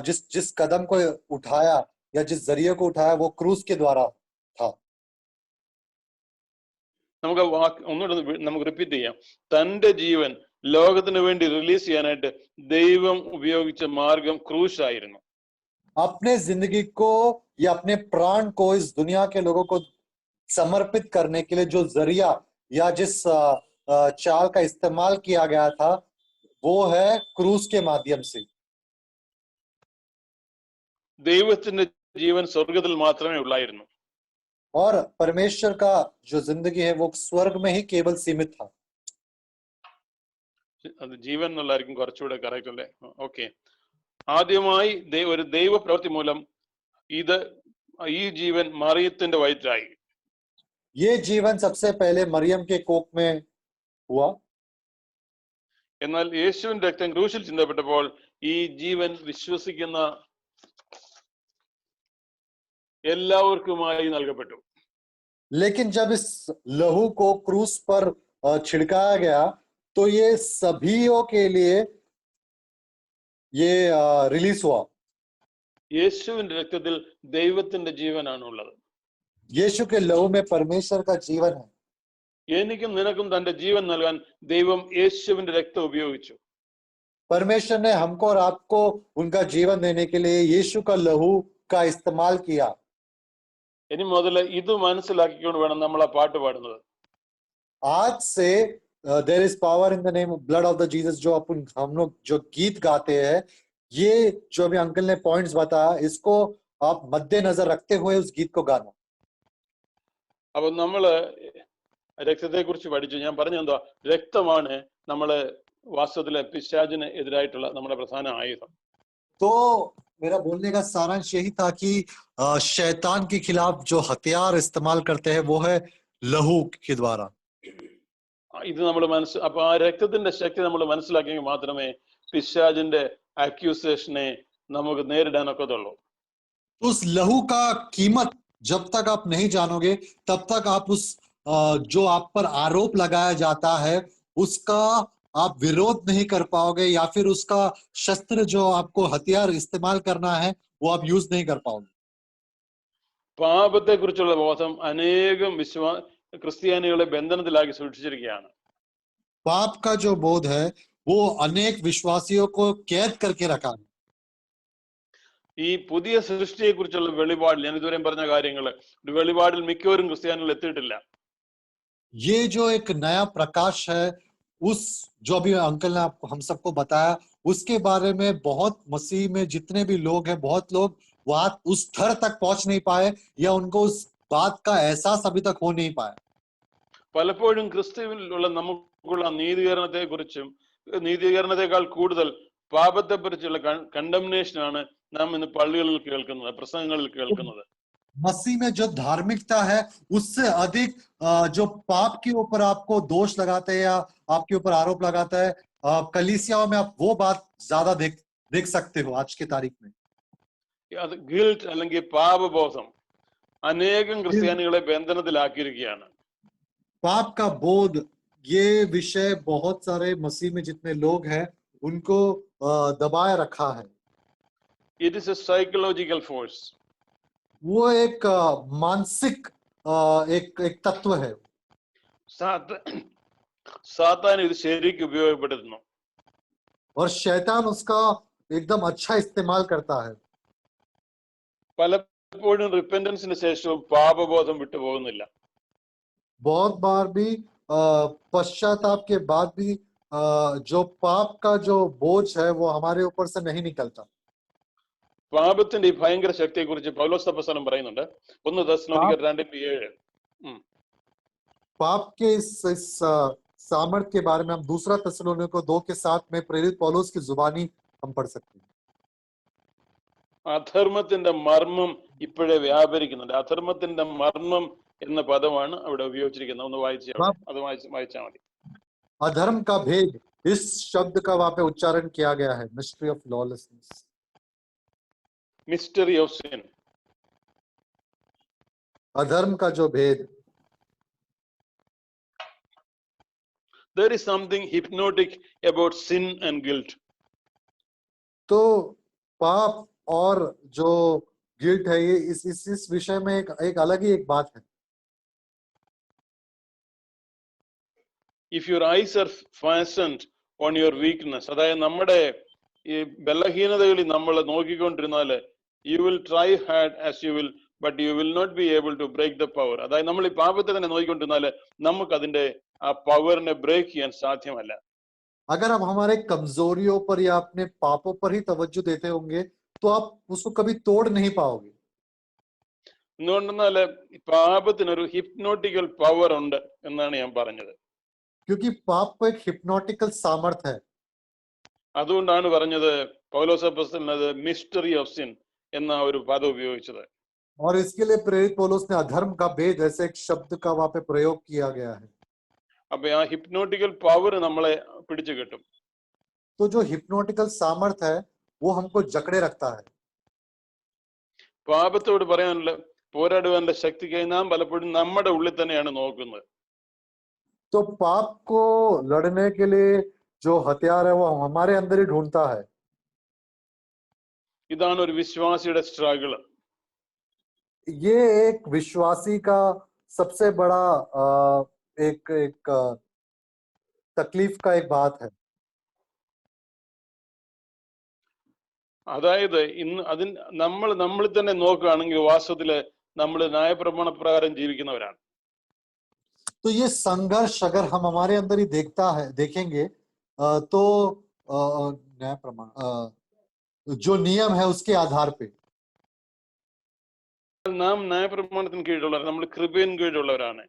जिस कदम को उठाया या जिस जरिए को उठाया वो क्रूस के द्वारा था। നമുക്ക് ഒന്നുകൂടെ നമുക്ക് റിപ്പീറ്റ് ചെയ്യാം. തന്റെ ജീവൻ ലോകത്തിന് വേണ്ടി റിലീസ് ചെയ്യാനായിട്ട് ദൈവം ഉപയോഗിച്ച മാർഗം ക്രൂശ് ആയിരുന്നു. अपने जिंदगी को या अपने प्राण को इस दुनिया के लोगों को समर्पित करने के लिए जो जरिया या जिस चाल का इस्तेमाल किया गया था वो है क्रूस के माध्यम से। ദൈവത്തിന്റെ ജീവൻ സ്വർഗത്തിൽ മാത്രമേ ഉള്ളായിരുന്നു. और परमेश्वर का जो जिंदगी है वो स्वर्ग में ही केवल सीमित था। അത് ജീവൻ എന്നുള്ളതായിരിക്കും കുറച്ചുകൂടെ കറക്റ്റ് അല്ലേ? ഓക്കെ, ആദ്യമായി ഒരു ദൈവ പ്രവൃത്തി മൂലം ഈ ജീവൻ മറിയത്തിന്റെ വയറ്റിലായി. ये जीवन सबसे पहले मरियम के कोख में हुआ। എന്നാൽ യേശുവിന്റെ രക്തം ക്രൂശിൽ ചിന്തപ്പെട്ടപ്പോൾ ഈ ജീവൻ വിശ്വസിക്കുന്ന എല്ലാവർക്കുമായി നൽകപ്പെട്ടു. लेकिन जब इस लहू को क्रूस पर छिड़काया गया तो ये सभीयों के लिए ये रिलीज हुआ। യേശുവിന്റെ രക്തത്തിൽ ദൈവത്തിന്റെ ജീവനാണുള്ളത്. यीशु के लहू में परमेश्वर का जीवन है. എനിക്കും നിനക്കും തന്റെ ജീവൻ നൽകാൻ ദൈവം യേശുവിന്റെ രക്തം ഉപയോഗിച്ചു. परमेश्वर ने हमको और आपको उनका जीवन देने के लिए यीशु का लहू का इस्तेमाल किया. ഇനി മുതൽ ഇത് മനസ്സിലാക്കിക്കൊണ്ട് വേണം നമ്മൾ ആ പാട്ട് പാടുന്നത്. आज से there is power in the name of blood of the Jesus. जो अपन हम लोग जो गीत गाते हैं, ये जो अभी अंकल ने पॉइंट्स बताया, इसको आप मद्देनजर रखते हुए उस गीत को गाना. അപ്പൊ നമ്മള് രക്തത്തെ കുറിച്ച് പഠിച്ചു. ഞാൻ പറഞ്ഞു എന്താ, രക്തമാണ് നമ്മള് വാസ്തവത്തിലെ പിശാചിന് എതിരായിട്ടുള്ള നമ്മുടെ പ്രധാന ആയുധം. तो मेरा बोलने का सारांश यही था कि शैतान के खिलाफ जो हथियार इस्तेमाल करते हैं वो है लहू के द्वारा. ഇത് നമ്മൾ അപ്പൊ ആ രക്തത്തിന്റെ ശക്തി നമ്മൾ മനസ്സിലാക്കിയെങ്കിൽ മാത്രമേ പിശാചിന്റെ അക്യൂസേഷനെ നമുക്ക് നേരിടാനൊക്കത്തുള്ളൂ. उस लहू का कीमत जब तक आप नहीं जानोगे, तब तक आप उस जो आप पर आरोप लगाया जाता है उसका आप विरोध नहीं कर पाओगे, या फिर उसका शस्त्र जो आपको हथियार इस्तेमाल करना है वो आप यूज नहीं कर पाओगे. പാപത്തെ കുറിച്ചുള്ള ബോധം അനേകം ക്രിസ്ത്യാനികളെ ബന്ധനത്തിലാക്കി സൂക്ഷിച്ചിരിക്കുകയാണ്. पाप का जो बोध है वो अनेक विश्वासियों को कैद करके रखा है. ഈ പുതിയ സൃഷ്ടിയെ കുറിച്ചുള്ള വെളിപാടിൽ ഞാൻ ഇതുവരെയും പറഞ്ഞ കാര്യങ്ങൾ വെളിപാടിൽ മിക്കവരും ക്രിസ്ത്യാനികൾ എത്തിയിട്ടില്ല. ये जो एक नया प्रकाश है, उस जो अभी अंकल ने आपको हम सबको बताया, उसके बारे में बहुत मसीह में जितने भी लोग हैं, बहुत लोग वहां उस स्तर तक पहुंच नहीं पाए, या उनको उस बात का एहसास अभी तक हो नहीं पाया. പലപ്പോഴും ക്രിസ്തുവിലുള്ള നമുക്കുള്ള നീതീകരണത്തെക്കാൾ കൂടുതൽ പാപത്തെ കുറിച്ചുള്ള കണ്ടംനേഷനാണ് നാം ഇന്ന് പള്ളികളിൽ കേൾക്കുന്നത്, പ്രസംഗങ്ങളിൽ കേൾക്കുന്നത്. मसीह में जो धार्मिकता है उससे अधिक जो पाप के ऊपर आपको दोष लगाते हैं या आपके ऊपर आरोप लगाता है, कलीसियाओं में आप वो बात ज्यादा देख सकते हो आज के तारीख में. അത് ഗിൽറ്റ് അല്ലെങ്കിൽ പാപബോധം അനേകം ക്രിസ്ത്യാനികളെ ബന്ധനത്തിലാക്കിയിരിക്കുകയാണ്. पाप का बोध, ये विषय बहुत सारे मसीह में जितने लोग हैं उनको दबाए रखा है. It is A psychological force. वो एक मानसिक एक तत्व है. സാത്താൻ ഇത് ശരിക്കും ഉപയോഗപ്പെടുത്തുന്നു. और शैतान उसका एकदम अच्छा इस्तेमाल करता है. പലപ്പോഴും റിപ്പന്റൻസിന് ശേഷവും പാപബോധം വിട്ടുപോകുന്നില്ല. बहुत बार भी पश्चाताप के बाद भी जो पाप का जो बोझ है वो हमारे ऊपर से नहीं निकलता. പാപത്തിന്റെ ഈ ഭയങ്കര ശക്തിയെ കുറിച്ച് പൗലോസ് അപ്പോസ്തലൻ പറയുന്നുണ്ട്. 1 തെസ്സലോനിക്കർ 2:7. पाप के इस सामर्थ्य के बारे में हम दूसरा थिस्सलुनीके 2:7 में प्रेरित पौलुस की जुबानी हम पढ़ सकते हैं. അധർമ്മത്തിന്റെ മർമ്മം ഇപ്പോഴേ വ്യാപരിക്കുന്നുണ്ട്. അധർമ്മത്തിന്റെ മർമ്മം എന്ന പദമാണ് അവിടെ ഉപയോഗിച്ചിരിക്കുന്നത്. ഒന്ന് വായിച്ചാൽ മതി. अधर्म का भेद, इस शब्द का वहां पे उच्चारण किया गया है. Mystery of lawlessness. Mystery of sin. अधर्म का जो भेद. There is something hypnotic about sin and guilt. तो पाप और जो गिल्ट है, ये इस विषय में एक अलग ही एक बात है. If your eyes are fastened on your weakness, അതായത് നമ്മുടെ ഈ ബലഹീനതകളിൽ നമ്മൾ നോക്കിക്കൊണ്ടിരുന്നാല് you will try hard as you will, but you will not be able to break the power. അതായത് നമ്മൾ ഈ പാപത്തെ തന്നെ നോക്കിക്കൊണ്ടിരുന്നാല് നമുക്ക് അതിന്റെ ആ പവറിനെ ബ്രേക്ക് ചെയ്യാൻ സാധ്യമല്ല. अगर आप हमारे कमजोरियों पर या अपने पापों पर ही तवज्जो देते होंगे तो आप उसको कभी तोड़ नहीं पाओगे. എന്തുകൊണ്ടെന്നാല് പാപത്തിനൊരു ഹിപ്നോട്ടിക്കൽ പവർ ഉണ്ട് എന്നാണ് ഞാൻ പറഞ്ഞത്. क्योंकि पाप को एक हिप्नोटिकल सामर्थ्य है. അതുകൊണ്ടാണ് പറഞ്ഞത് പൗലോസ് അപ്പോസ്തലൻ അത് മിസ്റ്ററി ഓഫ് സിൻ എന്ന ഒരു പദം ഉപയോഗിച്ചത്. और इसके लिए प्रेरित पौलुस ने अधर्म का भेद ऐसे एक शब्द का वहां पे प्रयोग किया गया है. അപ്പൊ ആ ഹിപ്നോട്ടിക്കൽ പവർ നമ്മളെ പിടിച്ചു കെട്ടും. तो जो हिप्नोटिकल सामर्थ्य है वो हमको जकड़े रखता है. പാപത്തോട് പറയാനുള്ള പോരാടുവാനുള്ള ശക്തിക്കായി നാം പലപ്പോഴും നമ്മുടെ ഉള്ളിൽ തന്നെയാണ് നോക്കുന്നത്. तो पाप को लड़ने के लिए जो हथियार है वो हमारे अंदर ही ढूंढता है. ഇതാണ് ഒരു വിശ്വാസിയുടെ സ്ട്രഗിൾ. ये एक विश्वासी का सबसे बड़ा एक एक तकलीफ का एक बात है. അതായത് ഇന്ന് നമ്മൾ തന്നെ നോക്കുകയാണെങ്കിൽ വാസ്തവത്തില് നമ്മൾ ന്യായപ്രമാണ പ്രകാരം ജീവിക്കുന്നവരാണ്. तो ये संघर्ष अगर हम हमारे अंदर ही देखेंगे तो न्याय प्रमाण जो नियम है उसके आधार पे നാം ന്യായപ്രമാണത്തിന് കീഴിലുള്ളവരാണ്, നമ്മൾ കൃപയിൻ കീഴിലുള്ളവരാണ്.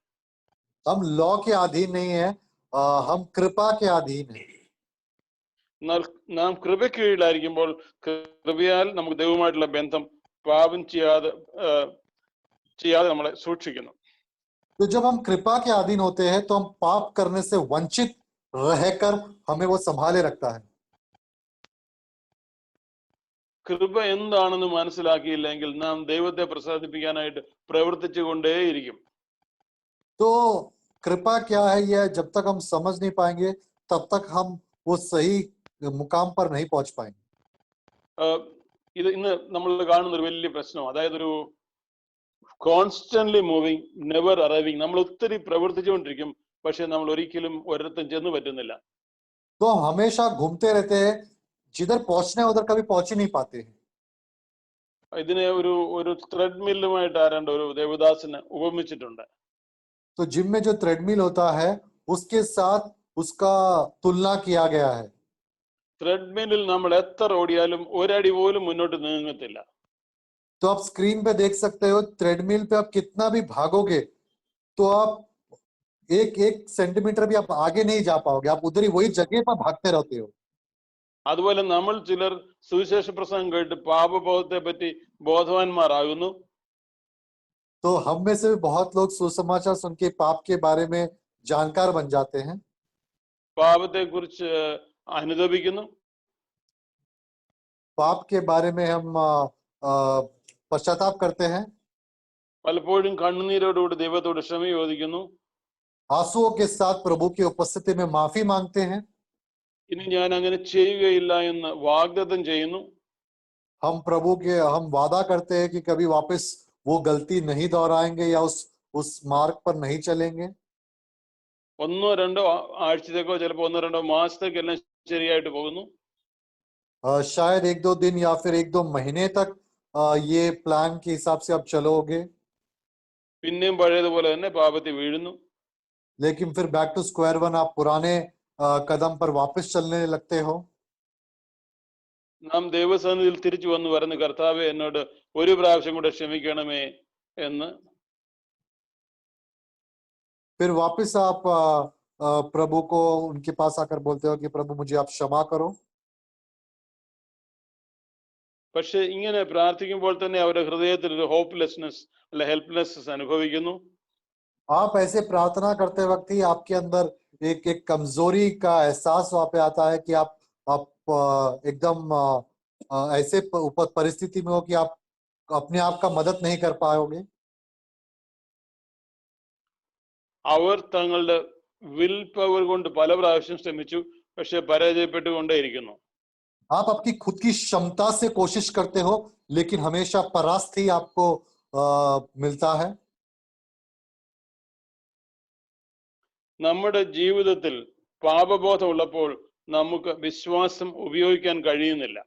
हम लॉ के अधीन नहीं है, हम कृपा के अधीन है. എന്നാൽ നാം കൃപ കീഴിലായിരിക്കുമ്പോൾ കൃപയാൽ നമുക്ക് ദൈവമായിട്ടുള്ള ബന്ധം പാപം ചെയ്യാതെ നമ്മളെ സൂക്ഷിക്കുന്നു. तो जब हम कृपा के अधीन होते हैं तो हम पाप करने से वंचित रहकर हमें वो संभाले रखता है. കൃപ എന്താണെന്ന് മനസ്സിലാക്കിയില്ലെങ്കിൽ നാം ദൈവത്തെ പ്രസാദിപ്പിക്കാനായിട്ട് പ്രവർത്തിച്ചു കൊണ്ടേയിരിക്കും. तो कृपा क्या है, यह जब तक हम समझ नहीं पाएंगे तब तक हम वो सही मुकाम पर नहीं पहुंच पाएंगे. ഇത് ഇന്ന് നമ്മൾ കാണുന്ന ഒരു വലിയ പ്രശ്നം, അതായത് ഒരു കോൺസ്റ്റന്റ്ലി മൂവിങ് നെവർ അറൈവിങ്. നമ്മൾ ഒത്തിരി പ്രവർത്തിച്ചുകൊണ്ടിരിക്കും, പക്ഷെ നമ്മൾ ഒരിക്കലും ഒരിടത്തും ചെന്ന് പറ്റുന്നില്ല. तो हम हमेशा घूमते रहते हैं, जिधर पहुंचना है उधर कभी पहुंच ही नहीं पाते हैं. ഇതിനെ ഒരു ത്രെഡ്മില്ലുമായിട്ട് ആരാണ്ട് ഒരു ദേവദാസിനെ ഉപമിച്ചിട്ടുണ്ട്. तो जिम में जो थ्रेडमिल होता है उसके साथ उसका तुलना किया गया है. ത്രെഡ്മില്ലിൽ നമ്മൾ എത്ര ഓടിയാലും ഒരടി പോലും മുന്നോട്ട് നീങ്ങത്തില്ല. तो आप स्क्रीन पे देख सकते हो, थ्रेडमिल पे आप कितना भी भागोगे तो आप एक एक सेंटीमीटर भी आप आगे नहीं जा पाओगे, आप उधर ही वही जगह पर भागते रहते हो. അതുപോലെ നമ്മൾ ചിലർ സുവിശേഷ പ്രസംഗം കേട്ട് പാപബോധത്തെ പറ്റി ബോധവാന്മാരാകുന്നു. तो हम में से भी बहुत लोग सुसमाचार सुन के पाप के बारे में जानकार बन जाते हैं, പാപത്തെ കുറിച്ച് അനുദപിക്കുന്നു. पाप के बारे में हम पश्चाताप करते हैं, പലപ്പോഴും കണ്ണുനീരോടുകൂടി ദൈവത്തോട് ക്ഷമ ചോദിക്കുന്നു. आंसुओं के साथ प्रभु की उपस्थिति में माफी मांगते हैं. ഇനി ഞാൻ അങ്ങനെ ചെയ്യുകയില്ല എന്ന് വാഗ്ദത്തം ചെയ്യുന്നു. हम वादा करते हैं कि कभी वापस वो गलती नहीं दोहराएंगे या उस मार्ग पर नहीं चलेंगे. ഒന്നോ രണ്ടോ ആഴ്ചത്തേക്കോ ചിലപ്പോൾ ഒന്നോ രണ്ടോ മാസത്തേക്ക് എല്ലാം ശരിയായിട്ട് പോകുന്നു. शायद 1-2 दिन या फिर 1-2 महीने तक ये प्लान के हिसाब से आप चलोगे, പിന്നെയും പഴയതുപോലെ തന്നെ പാപത്തിൽ വീഴുന്നു. लेकिन फिर बैक टू स्क्वायर वन आप पुराने कदम पर वापस चलने लगते हो. നാം ദൈവസന്നിധിയിൽ തിരിച്ചു വന്ന് പറയുന്നു, കർത്താവേ എന്നോട് ഒരു പ്രാവശ്യം കൂടെ ക്ഷമിക്കണമേ എന്ന്. फिर वापस आप प्रभु को उनके पास आकर बोलते हो कि प्रभु मुझे आप क्षमा करो. പക്ഷെ ഇങ്ങനെ പ്രാർത്ഥിക്കുമ്പോൾ തന്നെ അവരുടെ ഹൃദയത്തിൽ ഒരു ഹോപ്പ്ലെസ്നെസ് അല്ല ഹെൽപ്ലെസ്നെസ് അനുഭവിക്കുന്നു. आप ऐसे प्रार्थना करते वक्त ही आपके अंदर एक कमजोरी का एहसास वहां पे आता है कि आप एकदम ऐसे परिस्थिति में हो कि आप अपने आप का मदद नहीं कर पाओगे. അവർ തങ്ങളുടെ വിൽ പവർ കൊണ്ട് പല പ്രാവശ്യം ശ്രമിച്ചു, പക്ഷെ പരാജയപ്പെട്ടുകൊണ്ടേയിരിക്കുന്നു. आप आपकी खुद की क्षमता से कोशिश करते हो लेकिन हमेशा परास्त ही आपको मिलता है. നമ്മുടെ ജീവിതത്തിൽ പാപബോധം ഉള്ളപ്പോൾ നമുക്ക് വിശ്വാസം ഉപയോഗിക്കാൻ കഴിയുന്നില്ല.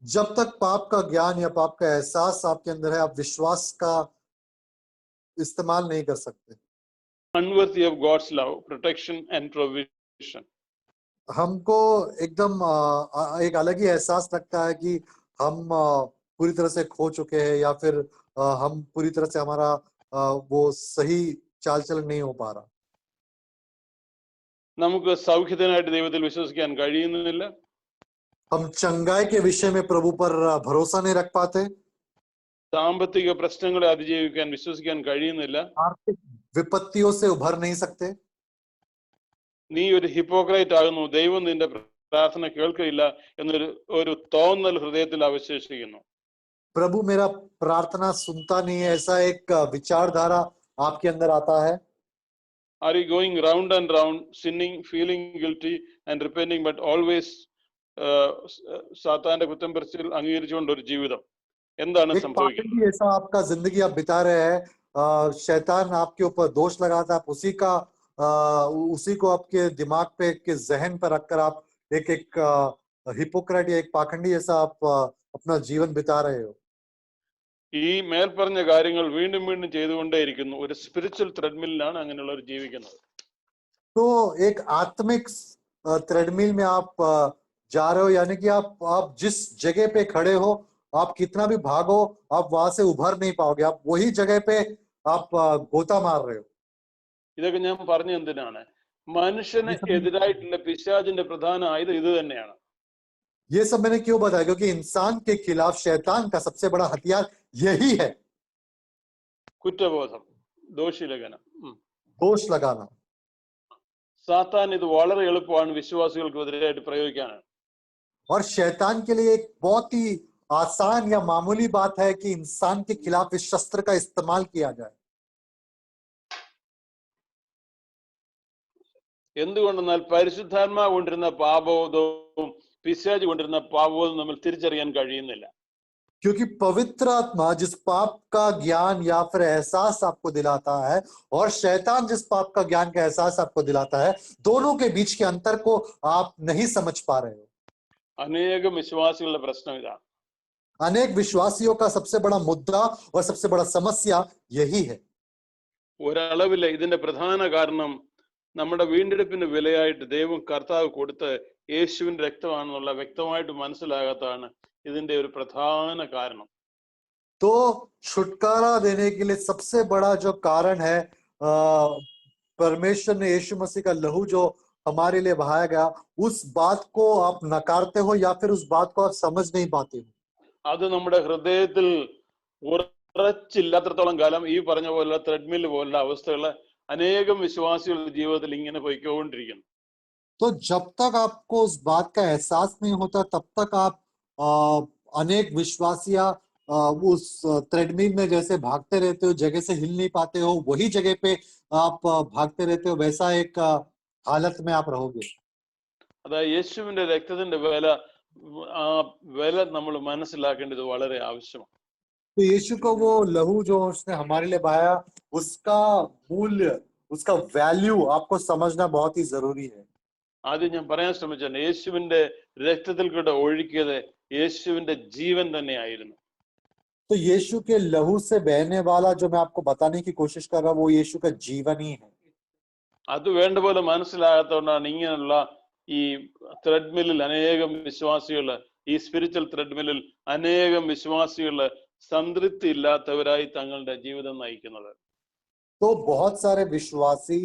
जब तक पाप का ज्ञान या पाप का एहसास आपके अंदर है, आप विश्वास का इस्तेमाल नहीं कर सकते. Unworthy of God's love, protection and provision. हमको एकदम एक अलग ही एहसास लगता है कि हम पूरी तरह से खो चुके हैं या फिर हम पूरी तरह से हमारा वो सही चाल चलन नहीं हो पा रहा. നമുക്ക് സൗഖ്യത്തിനായിട്ട് ദൈവത്തിൽ വിശ്വസിക്കാൻ കഴിയുന്നില്ല. हम चंगाई के विषय में प्रभु पर भरोसा नहीं रख पाते. സാമ്പത്തിക പ്രശ്നങ്ങളെ അതിജീവിക്കാൻ വിശ്വസിക്കാൻ കഴിയുന്നില്ല. आर्थिक विपत्तियों से उभर नहीं सकते. നീ ഒരു ഹിപ്പോക്രൈറ്റ് ആകുന്നു, ദൈവം നിന്റെ പ്രാർത്ഥന കേൾക്കില്ല എന്നൊരു തോന്നൽ ഹൃദയത്തിൽ അവശേഷിക്കുന്നു. प्रभु मेरा प्रार्थना सुनता नहीं है, ऐसा एक विचारधारा आपके अंदर आता है. Are you going round and round, sinning, feeling guilty and repenting, but always സാത്താന്റെ കുറ്റം പറച്ചിൽ അംഗീകരിച്ചുകൊണ്ട് ഒരു ജീവിതം എന്താണ് एक സംഭവിക്കുന്നത്? पाखंडी ऐसा आपका जिंदगी आप बिता रहे हैं, शैतान आपके ऊपर दोष लगाता है, आप उसी को आपके दिमाग पे, के जहन पर रखकर आप एक हिपोक्रेट या एक पाखंडी जैसा आप अपना जीवन बिता रहे हो। ഈ മേൽപ്പറഞ്ഞ കാര്യങ്ങൾ വീണ്ടും വീണ്ടും ചെയ്തുകൊണ്ടേയിരിക്കുന്നു. ഒരു സ്പിരിച്വൽ ത്രെഡ്മില്ലാണ് അങ്ങനെയുള്ളവർ ജീവിക്കുന്നത്. तो एक आत्मिक थ्रेडमिल में आप जा रहे हो, यानी कि आप जिस जगह पे खड़े हो, आप कितना भी भागो, आप वहां से उभर नहीं पाओगे, आप वही जगह पे आप गोता मार रहे हो। ഇതൊക്കെ ഞാൻ പറഞ്ഞ എന്തിനാണ്? മനുഷ്യന് എതിരായിട്ടുള്ള പിശാചിന്റെ പ്രധാന ആയുധം ഇത് തന്നെയാണ്. ये सब मैंने क्यों बताया? क्योंकि इंसान के खिलाफ शैतान का सबसे बड़ा हथियार यही है, കുറ്റബോധം, ദോഷിലഗനം. दोष लगाना। സാത്താൻ ഇത് വളരെ എളുപ്പമാണ് വിശ്വാസികൾക്ക് എതിരായിട്ട് പ്രയോഗിക്കാനാണ്. और शैतान के लिए एक बहुत ही आसान या मामूली बात है कि इंसान के खिलाफ इस शस्त्र का इस्तेमाल किया जाए। എന്തുകൊണ്ടെന്നാൽ പരിശുദ്ധാത്മാവ് കൊണ്ടിരുന്ന പാപബോധവും പിശാച് കൊണ്ടിരുന്ന പാപബോധവും നമ്മൾ തിരിച്ചറിയാൻ കഴിയുന്നില്ല. क्योंकि पवित्र आत्मा जिस पाप का ज्ञान या फिर एहसास आपको दिलाता है, और शैतान जिस पाप का ज्ञान का एहसास आपको दिलाता है, दोनों के बीच के अंतर को आप नहीं समझ पा रहे हो। അനേകം വിശ്വാസികളുടെ പ്രശ്നം ഇതാണ്. अनेक विश्वासियों का सबसे बड़ा मुद्दा और सबसे बड़ा समस्या यही है। ഒരളവില് ഇതിന്റെ പ്രധാന കാരണം നമ്മുടെ വീണ്ടെടുപ്പിന് വിലയായിട്ട് ദൈവം കർത്താവ് കൊടുത്ത് യേശുവിന്റെ രക്തമാണെന്നുള്ള വ്യക്തമായിട്ട് മനസ്സിലാകാത്തതാണ് ഇതിന്റെ ഒരു പ്രധാന കാരണം. तो छुटकारा देने के लिए सबसे बड़ा जो कारण है, परमेश्वर ने यीशु मसीह का लहू जो हमारे लिए बहाया गया, उस बात को आप नकारते हो या फिर उस बात को आप समझ नहीं पाते हो। അത് നമ്മുടെ ഹൃദയത്തിൽ ഉറച്ചില്ലാത്തത്തോളം കാലം ഈ പറഞ്ഞ പോലെ ത്രെഡ്മിൽ പോലുള്ള അവസ്ഥകള് അനേകം വിശ്വാസികളുടെ ജീവിതത്തിൽ ഇങ്ങനെ പോയിക്കൊണ്ടിരിക്കുന്നു. तो जब तक आपको उस बात का एहसास नहीं होता, तब तक आप अनेक विश्वासिया उस थ्रेडमिल में जैसे भागते रहते हो, जगह से हिल नहीं पाते हो, वही जगह पे आप भागते रहते हो, वैसा एक हालत में आप रहोगे। അതായത് യേശുവിന്റെ രക്തത്തിന്റെ വില, ആ വില നമ്മൾ മനസ്സിലാക്കേണ്ടത് വളരെ ആവശ്യമാണ്. तो यीशु को वो लहू जो उसने हमारे लिए बहाया, उसका मूल्य, उसका वैल्यू आपको समझना बहुत ही जरूरी है। ആദ്യം ഞാൻ പറയാൻ ശ്രമിച്ചാണ്, യേശുവിന്റെ രക്തത്തിൽ കൂടെ ഒഴുകിയത് യേശുവിന്റെ ജീവൻ തന്നെയായിരുന്നു. तो यीशु के लहू से बहने वाला जो मैं आपको बताने की कोशिश कर रहा हूँ, वो यीशु का जीवन ही है। അത് വേണ്ട പോലെ മനസ്സിലാകാത്തതുകൊണ്ടാണ് ഇങ്ങനെയുള്ള ഈ ത്രെഡ്മില്ലിൽ അനേകം വിശ്വാസികള്, ഈ സ്പിരിച്വൽ ത്രെഡ്മില്ലിൽ അനേകം വിശ്വാസികള് സംതൃപ്തി ഇല്ലാത്തവരായി തങ്ങളുടെ ജീവിതം നയിക്കുന്നത്. तो बहुत सारे विश्वासी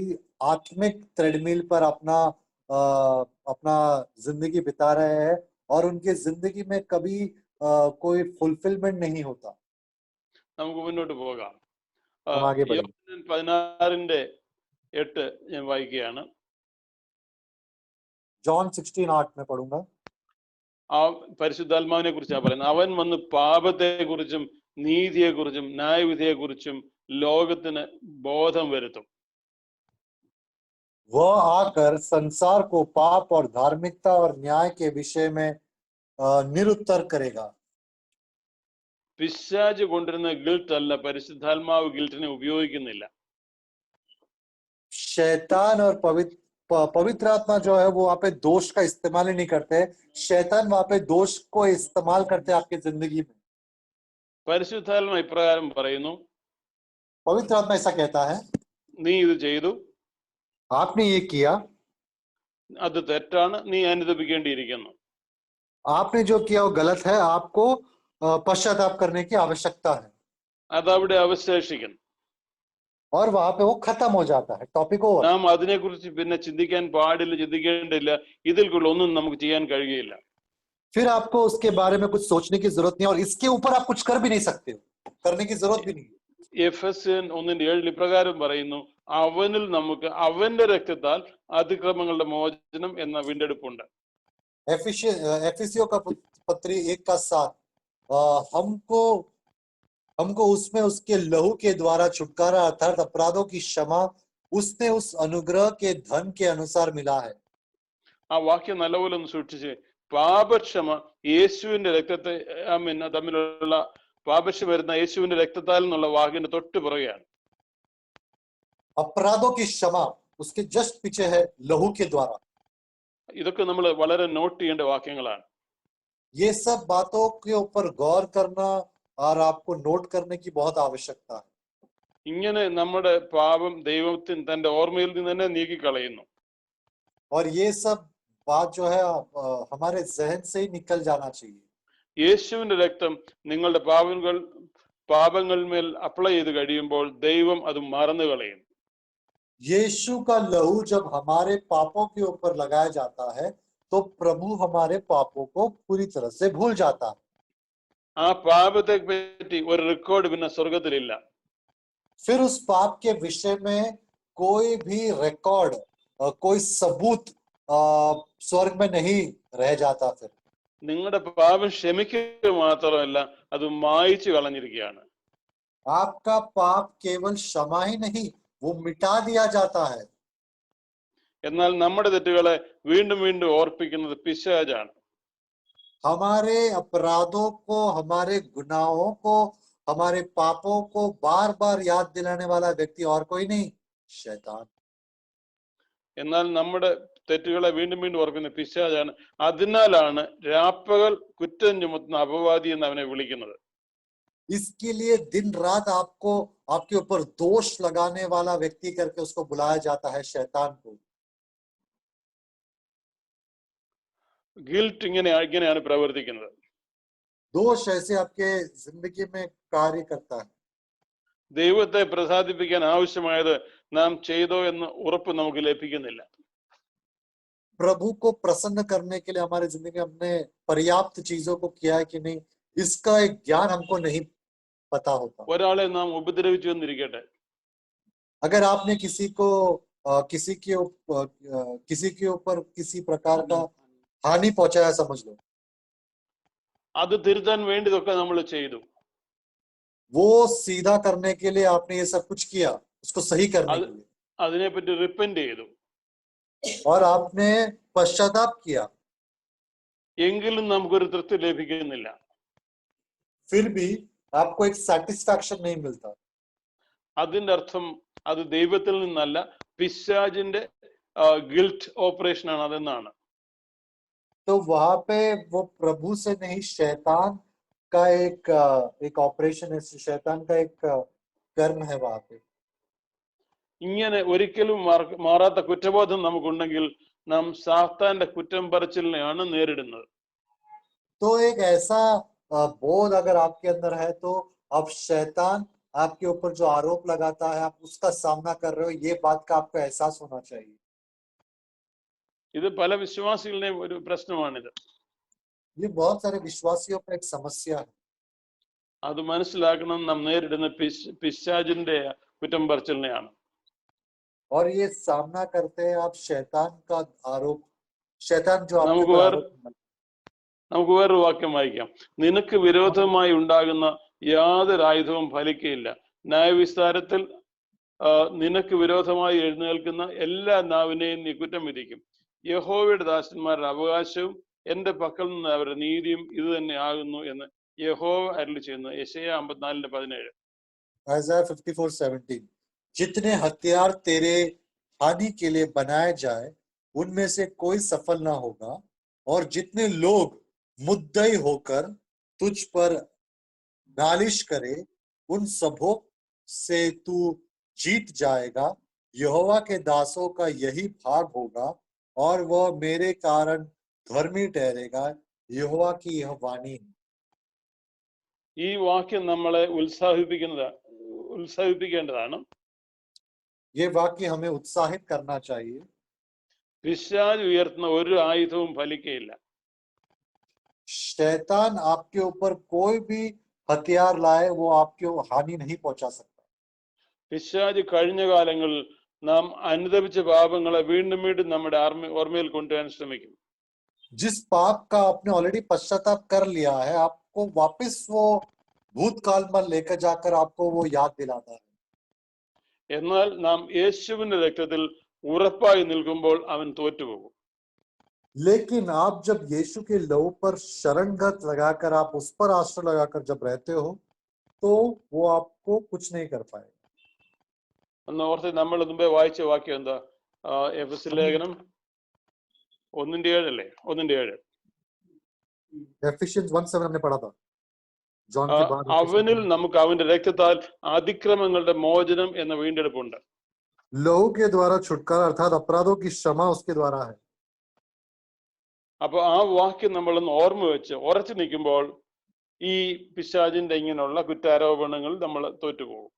आत्मिक थ्रेडमिल पर अपना जिंदगी बिता रहे हैं, और उनकी जिंदगी में कभी कोई फुलफिलमेंट नहीं होता। നമുക്ക് മുന്നോട്ട് പോകാം. हम आगे बढ़ें। യോഹന്നാൻ 16:8 ഞാൻ വായിക്കുകയാണ്. जॉन 16:8 में पढ़ूंगा। ആ പരിശുദ്ധാത്മാവിനെ കുറിച്ചാണ് പറയുന്നത്. അവൻ വന്ന് പാപത്തെ കുറിച്ചും നീതിയെ കുറിച്ചും ന്യായവിധിയെ കുറിച്ചും ലോകത്തിന് ബോധം വരുത്തും. वह आकर संसार को पाप और धार्मिकता और न्याय के विषय में निरुत्तर करेगा। പിശാച് കൊണ്ടിരുന്ന ഗിൽട്ട് അല്ല പരിശുദ്ധാത്മാവ് ഗിൽട്ടിനെ ഉപയോഗിക്കുന്നില്ല. शैतान और पवित्र आत्मा जो है वो वहां पे दोष का इस्तेमाल ही नहीं करते, शैतान वहां पे दोष को इस्तेमाल करते हैं आपकी जिंदगी में। പരിശുദ്ധാത്മ ഇപ്രകാരം പറയുന്നു, पवित्र आत्मा ऐसा कहता है, നീ ഇത് ചെയ്തു, आपने ये किया, അത് തെറ്റാണ്, നീ അനുദപിക്കേണ്ടിയിരിക്കുന്നു. आपने जो किया वो गलत है, आपको पश्चाताप करने की आवश्यकता है। അതവിടെ അവശേഷിക്കുന്നു. और वहां पे वो खत्म हो जाता है, टॉपिक ओवर। നാം അതിനെക്കുറിച്ച് പിന്നെ ചിന്തിക്കാൻ പാടില്ല, ചിന്തിക്കേണ്ടില്ല. ഇതിൽ കൂടുതൽ ഒന്നും നമുക്ക് ചെയ്യാൻ കഴിയില്ല. फिर आपको उसके बारे में कुछ सोचने की जरूरत नहीं, और इसके ऊपर आप कुछ कर भी नहीं सकते हो, करने की जरूरत भी नहीं। എഫെസ്യൻ 1:7 ഇപ്രകാരം പറയുന്നു, അവനിൽ നമുക്ക് അവന്റെ രക്തത്താൽ അതിക്രമങ്ങളുടെ മോചനം എന്ന വീണ്ടെടുപ്പുണ്ട്. एफिसियों का पत्री 1:7, हमको उसमें उसके लहू के द्वारा छुटकारा अर्थात अपराधों की क्षमा उसने उस अनुग्रह के धन के अनुसार मिला है। ആ വാക്യം നല്ലപോലെ ഒന്ന് സൂക്ഷിച്ച്, പാപക്ഷമ യേശുവിന്റെ രക്തത്തെ തമ്മിലുള്ള പാപക്ഷമ വരുന്ന യേശുവിന്റെ രക്തത്താൽ എന്നുള്ള വാക്കിന്റെ തൊട്ട് പുറകെയാണ്. अपराधों की क्षमा उसके जस्ट पीछे है लहू के द्वारा. ഇതൊക്കെ നമ്മൾ വളരെ നോട്ട് ചെയ്യേണ്ട വാക്യങ്ങളാണ്. ये सब बातों के ऊपर गौर करना और आपको नोट करने की बहुत आवश्यकता है. ഇങ്ങനെ നമ്മുടെ പാപം ദൈവത്തിന് തന്റെ ഓർമ്മയിൽ നിന്ന് തന്നെ നീക്കിക്കളയുന്നു. और ये सब बात जो है हमारे जहन से ही निकल जाना चाहिए. യേശുവിന്റെ രക്തം നിങ്ങളുടെ പാപങ്ങളിന്മേൽ അപ്ലൈ ചെയ്ത് കഴിയുമ്പോൾ ദൈവം അത് മറന്നു കളയും. यीशु का लहू जब हमारे पापों के ऊपर लगाया जाता है तो प्रभु हमारे पापों को पूरी तरह से भूल जाता है. ആ പാപത്തെ പറ്റി ഒരു റെക്കോർഡ് പിന്നെ സ്വർഗത്തിലില്ല. फिर उस पाप के विषय में कोई भी रिकॉर्ड कोई सबूत स्वर्ग में नहीं रह जाता. फिर നിങ്ങളുടെ പാപം ക്ഷമിക്കുക മാത്രമല്ല, അത് മായിച്ചു കളഞ്ഞിരിക്കുകയാണ്. आपका पाप केवल क्षमा ही नहीं, वो मिटा दिया जाता है. എന്നാൽ നമ്മുടെ തെറ്റുകളെ വീണ്ടും വീണ്ടും ഓർപ്പിക്കുന്നത് പിശാചാണ്. हमारे अपराधों को, हमारे गुनाहों को, हमारे पापों को बार बार याद दिलाने वाला व्यक्ति और कोई नहीं, शैतान. എന്നാൽ നമ്മുടെ തെറ്റുകളെ വീണ്ടും വീണ്ടും ഓർക്കുന്ന പിശാചാണ്. അതിനാലാണ് രാപ്പകൽ കുറ്റം ചുമത്തുന്ന അപവാദി എന്ന് അവനെ വിളിക്കുന്നത്. इसके लिए दिन रात आपको आपके ऊपर दोष लगाने वाला व्यक्ति करके उसको बुलाया जाता है, शैतान को. ഗിൽറ്റ് ഇങ്ങനെയാണ് പ്രവർത്തിക്കുന്നത്. दोष ऐसे आपके जिंदगी में कार्य करता है. ദൈവത്തെ പ്രസാദിപ്പിക്കാൻ ആവശ്യമായത് നാം ചെയ്തോ എന്ന് ഉറപ്പ് നമുക്ക് ലഭിക്കുന്നില്ല. प्रभु को प्रसन्न करने के लिए हमारे जिंदगी में हमने पर्याप्त चीजों को किया है कि नहीं, इसका एक ज्ञान हमको नहीं पता होता. ഒരാളെ നാം ഉപദ്രവിച്ചു എന്നിരിക്കട്ടെ, अगर आपने किसी के ऊपर किसी प्रकार का हानि पहुंचाया समझ लो, അത് തിരുത്താൻ വേണ്ടിയതൊക്കെ നമ്മൾ ചെയ്തു. वो सीधा करने के लिए आपने ये सब कुछ किया, उसको सही करने के लिए, അതിനെപ്പറ്റി റിപ്പന്റ് ചെയ്തു, और आपने पश्चाताप किया, എങ്കിലും നമുക്കൊരു തൃപ്തി ലഭിക്കുന്നില്ല. फिर भी आपको एक सेटिस्फैक्शन नहीं मिलता. അതിന്റെ അർത്ഥം അത് ദൈവത്തിൽ നിന്നല്ല, പിശാചിന്റെ ഗിൽറ്റ് ഓപ്പറേഷൻ ആണ് അതെന്നാണ്. तो वहां पे वो प्रभु से नहीं, शैतान का एक ऑपरेशन है, शैतान का एक कर्म है वहां पे. ഇങ്ങനെ ഒരിക്കലും മാറാത്ത കുറ്റബോധം നമുക്കുണ്ടെങ്കിൽ നാം സാത്താന്റെ കുറ്റം പറച്ചിലിനെയാണ് നേരിടുന്നത്. तो एक ऐसा बोध अगर आपके अंदर है तो अब शैतान आपके ऊपर जो आरोप लगाता है आप उसका सामना कर रहे हो, ये बात का आपको एहसास होना चाहिए. ഇത് പല വിശ്വാസികളുടെയും ഒരു പ്രശ്നമാണിത്. ये बहुत सारे विश्वासियों पर एक समस्या है. അത് മനസ്സിലാക്കണം. നാം നേരിടുന്ന പിശാചിന്റെ കുറ്റം പറച്ചിലിനെയാണ്. और ये सामना करते हैं आप शैतान का आरोप, शैतान जो आपके നമുക്ക് ऊपर आरोप. വേറൊരു വാക്യം വായിക്കാം. നിനക്ക് വിരോധമായി ഉണ്ടാകുന്ന യാതൊരു ആയുധവും ഫലിക്കയില്ല. ന്യായവിസ്താരത്തിൽ നിനക്ക് വിരോധമായി എഴുന്നേൽക്കുന്ന എല്ലാ നാവിനെയും നീ കുറ്റം വിധിക്കും. യഹോവയുടെ ദാസന്മാരുടെ അവകാശവും എന്റെ പക്കൽ നിന്ന് അവരുടെ നീതിയും ഇത് തന്നെ ആകുന്നു എന്ന് യഹോവ അരുളി ചെയ്യുന്നു. യെശയ്യാ 54:17. Isaiah 54:17. जितने हथियार तेरे हानि के लिए बनाए जाए उनमें से कोई सफल ना होगा, और जितने लोग मुद्दई होकर तुझ पर नालिश करे उन सबों से तू जीत जाएगा. यहोवा के दासों का यही भाग होगा और वह मेरे कारण धर्मी ठहरेगा. यहोवा की यह वाणी है. ഈ വാക്യം നമ്മളെ ഉത്സാഹിപ്പിക്കേണ്ടതാണ്. ये वाक्य हमें उत्साहित करना चाहिए. പിശാച് ഉയർത്തുന്ന ഒരു ആയുധവും ഫലിക്കയില്ല. शैतान आपके ऊपर कोई भी हथियार लाए वो आपको हानि नहीं पहुंचा सकता. പിശാച് കഴിഞ്ഞ കാലങ്ങളിൽ നാം അനുദപിച്ച പാപങ്ങളെ വീണ്ടും വീണ്ടും നമ്മുടെ ഓർമ്മയിൽ കൊണ്ടുവരാൻ ശ്രമിക്കും. जिस पाप का आपने ऑलरेडी पश्चाताप कर लिया है, आपको वापस वो भूतकाल में लेकर जाकर आपको वो याद दिलाता है. എന്നാൽ നാം യേശുവിന്റെ രക്തത്തിൽ ഉറപ്പായി നിൽക്കുമ്പോൾ അവൻ തോറ്റുപോകും. लेकिन आप जब यीशु के लहू पर शरणगत लगाकर आप उस पर आश्रय लगाकर जब रहते हो तो वो आपको कुछ नहीं कर पाएगा। ഒന്ന് ഓർത്ത് നമ്മൾ മുമ്പേ വായിച്ച വാക്യം എന്താ? എഫെസ്യ ലേഖനം 1:7 അല്ലേ? 1:7. Ephesians 1:7 हमने पढ़ा था जॉन के बाद। അവനിൽ നമുക്ക് അവന്റെ രക്തത്താൽ അതിക്രമങ്ങളുടെ മോചനം എന്ന വീണ്ടെടുപ്പുണ്ട്. लहू के द्वारा छुटकारा अर्थात अपराधों की क्षमा उसके द्वारा है। അപ്പൊ ആ വാക്യം നമ്മളൊന്ന് ഓർമ്മ വെച്ച് ഉറച്ചു നിൽക്കുമ്പോൾ ഈ പിശാചിന്റെ ഇങ്ങനെയുള്ള കുറ്റാരോപണങ്ങൾ നമ്മൾ തോറ്റുപോകും.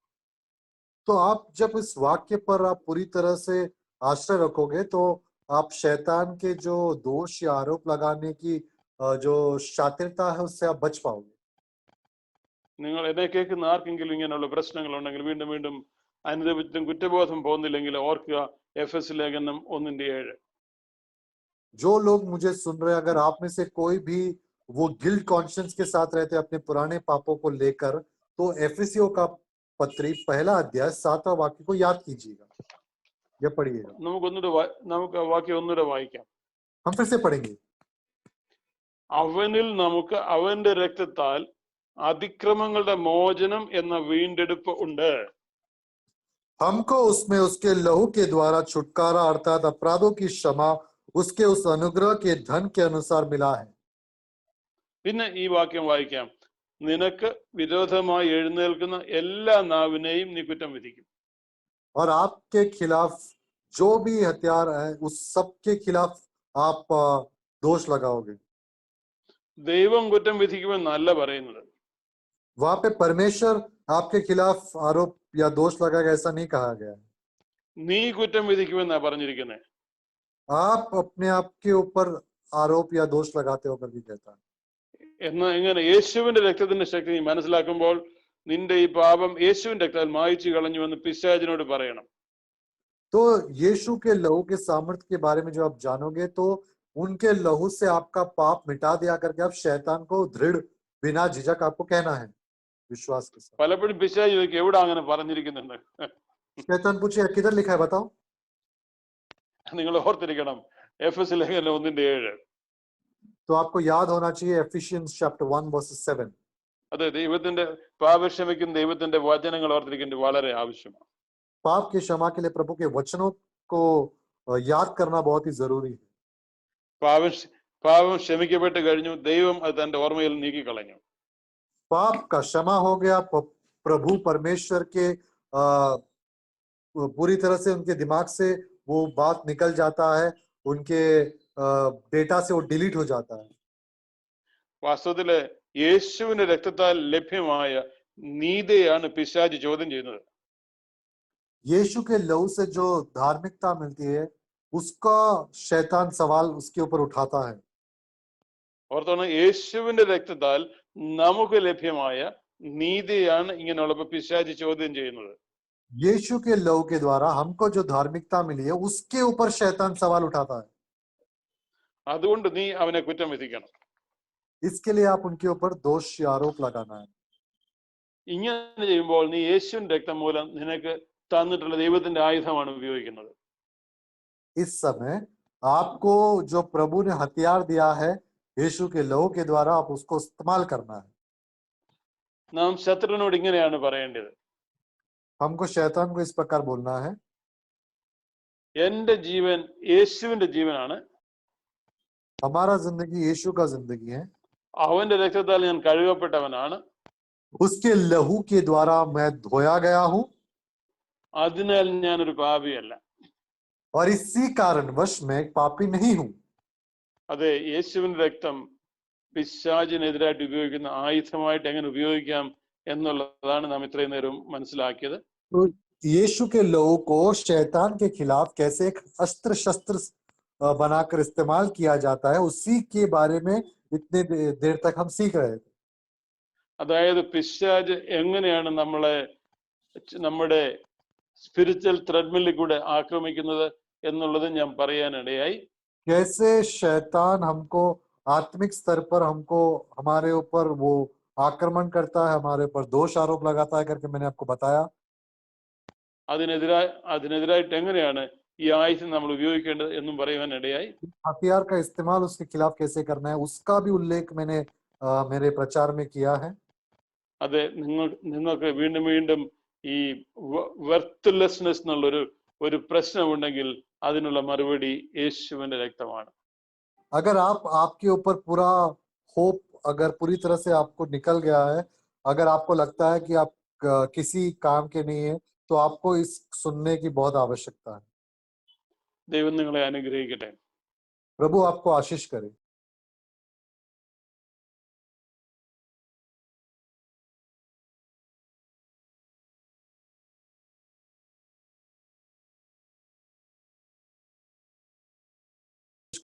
तो आप जब इस वाक्य पर आप पूरी तरह से आश्रय रखोगे तो आप शैतान के जो दोष या आरोप लगाने की जो शातिरता है उससे आप बच पाओगे। നിങ്ങൾ എന്നെ കേൾക്കുന്ന ആർക്കെങ്കിലും ഇങ്ങനെയുള്ള പ്രശ്നങ്ങൾ ഉണ്ടെങ്കിൽ വീണ്ടും വീണ്ടും അനുദപിച്ചിട്ടും കുറ്റബോധം പോകുന്നില്ലെങ്കിൽ ഓർക്കുക എഫെസ്യ ലേഖനം 1:7. जो लोग मुझे सुन रहे हैं, अगर आप में से कोई भी वो गिल्ट कॉन्शियंस के साथ रहते अपने पुराने पापों को लेकर, तो एफिसियों का पत्री 1 अध्याय 7वां वाक्य को याद कीजिएगा या पढ़िएगा। നമുക്ക് ആ വാക്യം ഒന്നുകൂടെ വായിക്കാം. हम फिर से पढ़ेंगे। അവനിൽ നമുക്ക് അവന്റെ രക്തത്താൽ അതിക്രമങ്ങളുടെ മോചനം എന്ന വീണ്ടെടുപ്പ് ഉണ്ട്. हमको उसमें उसके लहू के द्वारा छुटकारा अर्थात अपराधों की क्षमा उसके उस अनुग्रह के धन के अनुसार मिला है। പിന്നെ ഈ വാക്യം വായിക്കാം. നിനക്ക് വിരോധമായി എഴുന്നേൽക്കുന്ന എല്ലാ നാവിനെയും നീ കുറ്റം വിധിക്കും. और आपके खिलाफ जो भी हथियार है उस सब के खिलाफ आप दोष लगाओगे। ദൈവം കുറ്റം വിധിക്കുമെന്നല്ല പറയുന്നത്. वहां पे परमेश्वर आपके खिलाफ आरोप या दोष लगाएगा ऐसा नहीं कहा गया है। നീ കുറ്റം വിധിക്കുമെന്നാ പറഞ്ഞിരിക്കുന്നത്. आप अपने आप के ऊपर आरोप या दोष लगाते हो करके कहता है। എന്നാൽ ഇങ്ങനെ യേശുവിന്റെ രക്തത്തിന്റെ ശക്തി നീ മനസ്സിലാക്കുമ്പോൾ നിന്റെ ഈ പാപം യേശുവിന്റെ രക്തത്താൽ മായ്ച്ചു കളഞ്ഞു എന്ന് പിശാചിനോട് പറയണം. तो यीशु के लहू के सामर्थ्य के बारे में जो आप जानोगे तो उनके लहू से आपका पाप मिटा दिया करके आप शैतान को दृढ़ बिना झिझक आपको कहना है विश्वास के साथ। പലപ്പോഴും പിശാച് ചോദിക്കും എവിടെ അങ്ങനെ പറഞ്ഞിരിക്കുന്നുണ്ട്. शैतान पूछे किधर लिखा है बताओ। നിങ്ങൾ ഓർത്തിരിക്കണം എഫെസ്യ ലേഖനം 1:7. तो आपको याद होना चाहिए Ephesians chapter 1 verses 7। അതെ, ദൈവത്തിന്റെ പാപക്ഷമയ്ക്കും ദൈവത്തിന്റെ വചനങ്ങൾ ഓർത്തിരിക്കേണ്ടത് വളരെ ആവശ്യമാണ്. पाप की क्षमा के लिए प्रभु के वचनों को याद करना बहुत ही जरूरी है। പാപം ക്ഷമിക്കപ്പെട്ട് കഴിഞ്ഞു, ദൈവം അത് തന്റെ ഓർമ്മയിൽ നീക്കിക്കളഞ്ഞു. पाप का क्षमा हो गया, प्रभु परमेश्वर के पूरी तरह से उनके दिमाग से वो बात निकल जाता है, उनके डेटा से वो डिलीट हो जाता है। വാസ്തവത്തില് യേശുവിന്റെ രക്തത്താൽ ലഭ്യമായ നീതിയാണ് പിശാച് ചോദ്യം ചെയ്യുന്നത്. यीशु के लहू से जो धार्मिकता मिलती है उसका शैतान सवाल उसके ऊपर उठाता है। ഓർത്തോണം, യേശുവിന്റെ രക്തത്താൽ നമുക്ക് ലഭ്യമായ നീതിയാണ് ഇങ്ങനെയുള്ള പിശാച് ചോദ്യം ചെയ്യുന്നത്. यीशु के लहू के द्वारा हमको जो धार्मिकता मिली है उसके ऊपर शैतान सवाल उठाता है। അതുകൊണ്ട് നീ അവനെ കുറ്റം വിധിക്കണം. इसके लिए आप उनके ऊपर दोष या आरोप लगाना है। ഇങ്ങനെ ചെയ്യുമ്പോൾ നീ യേശുവിന്റെ രക്തം മൂലം നിനക്ക് തന്നിട്ടുള്ള ദൈവത്തിന്റെ ആയുധമാണ് ഉപയോഗിക്കുന്നത്. इस समय आपको जो प्रभु ने हथियार दिया है यीशु के लहू के द्वारा आप उसको इस्तेमाल करना है। നാം ശത്രുവിനോട് ഇങ്ങനെയാണ് പറയേണ്ടത്. हमको शैतान को इस प्रकार बोलना है, എന്റെ ജീവൻ യേശുവിന്റെ ജീവനാണ്, हमारा जिंदगी यीशु का जिंदगी है, അവന്റെ രക്തത്താൽ ഞാൻ കഴുകപ്പെട്ടവനാണ്, उसके लहू के द्वारा मैं धोया गया हूं, അതിനാൽ ഞാനൊരു പാപിയല്ല. और इसी कारणवश मैं एक पापी नहीं हूं। അതെ, യേശുവിന്റെ രക്തം പിശാചിനെതിരായിട്ട് ഉപയോഗിക്കുന്ന ആയുധമായിട്ട് എങ്ങനെ ഉപയോഗിക്കാം എന്നുള്ളതാണ് നാം ഇത്രയും നേരം മനസ്സിലാക്കിയത്. तो यीशु के लहू को शैतान के खिलाफ कैसे एक अस्त्र शस्त्र बनाकर इस्तेमाल किया जाता है उसी के बारे में इतने देर तक हम सीख रहे थे। അതായത് പിശാച് എങ്ങനെയാണ് നമ്മളെ നമ്മുടെ സ്പിരിച്വൽ ത്രെഡ്മില്ലിൽ കൂടെ ആക്രമിക്കുന്നത് എന്നുള്ളത് ഞാൻ പറയാനിടയായി. कैसे शैतान हमको आत्मिक स्तर पर हमको हमारे ऊपर वो आक्रमण करता है, हमारे ऊपर दोष आरोप लगाता है करके मैंने आपको बताया। അതിനെതിരായിട്ട് എങ്ങനെയാണ് ഈ ആയുധം നമ്മൾ ഉപയോഗിക്കേണ്ടത് എന്നും പറയുവാൻ ഇടയായി. हथियार का इस्तेमाल उसके खिलाफ कैसे करना है उसका भी उल्लेख मैंने मेरे प्रचार में किया है. അത് നിങ്ങൾക്ക് വീണ്ടും വീണ്ടും ഈ വെർത്ത്ലെസ്നെസ് എന്നുള്ളൊരു ഒരു പ്രശ്നമുണ്ടെങ്കിൽ അതിനുള്ള മറുപടി യേശുവിന്റെ രക്തമാണ്. अगर आपके ऊपर पूरा होप अगर पूरी तरह से आपको निकल गया है, अगर आपको लगता है कि आप किसी काम के नहीं है, तो आपको इस सुनने की बहुत आवश्यकता है. ദൈവം നിങ്ങളെ അനുഗ്രഹിക്കട്ടെ. प्रभु आपको आशीष करे.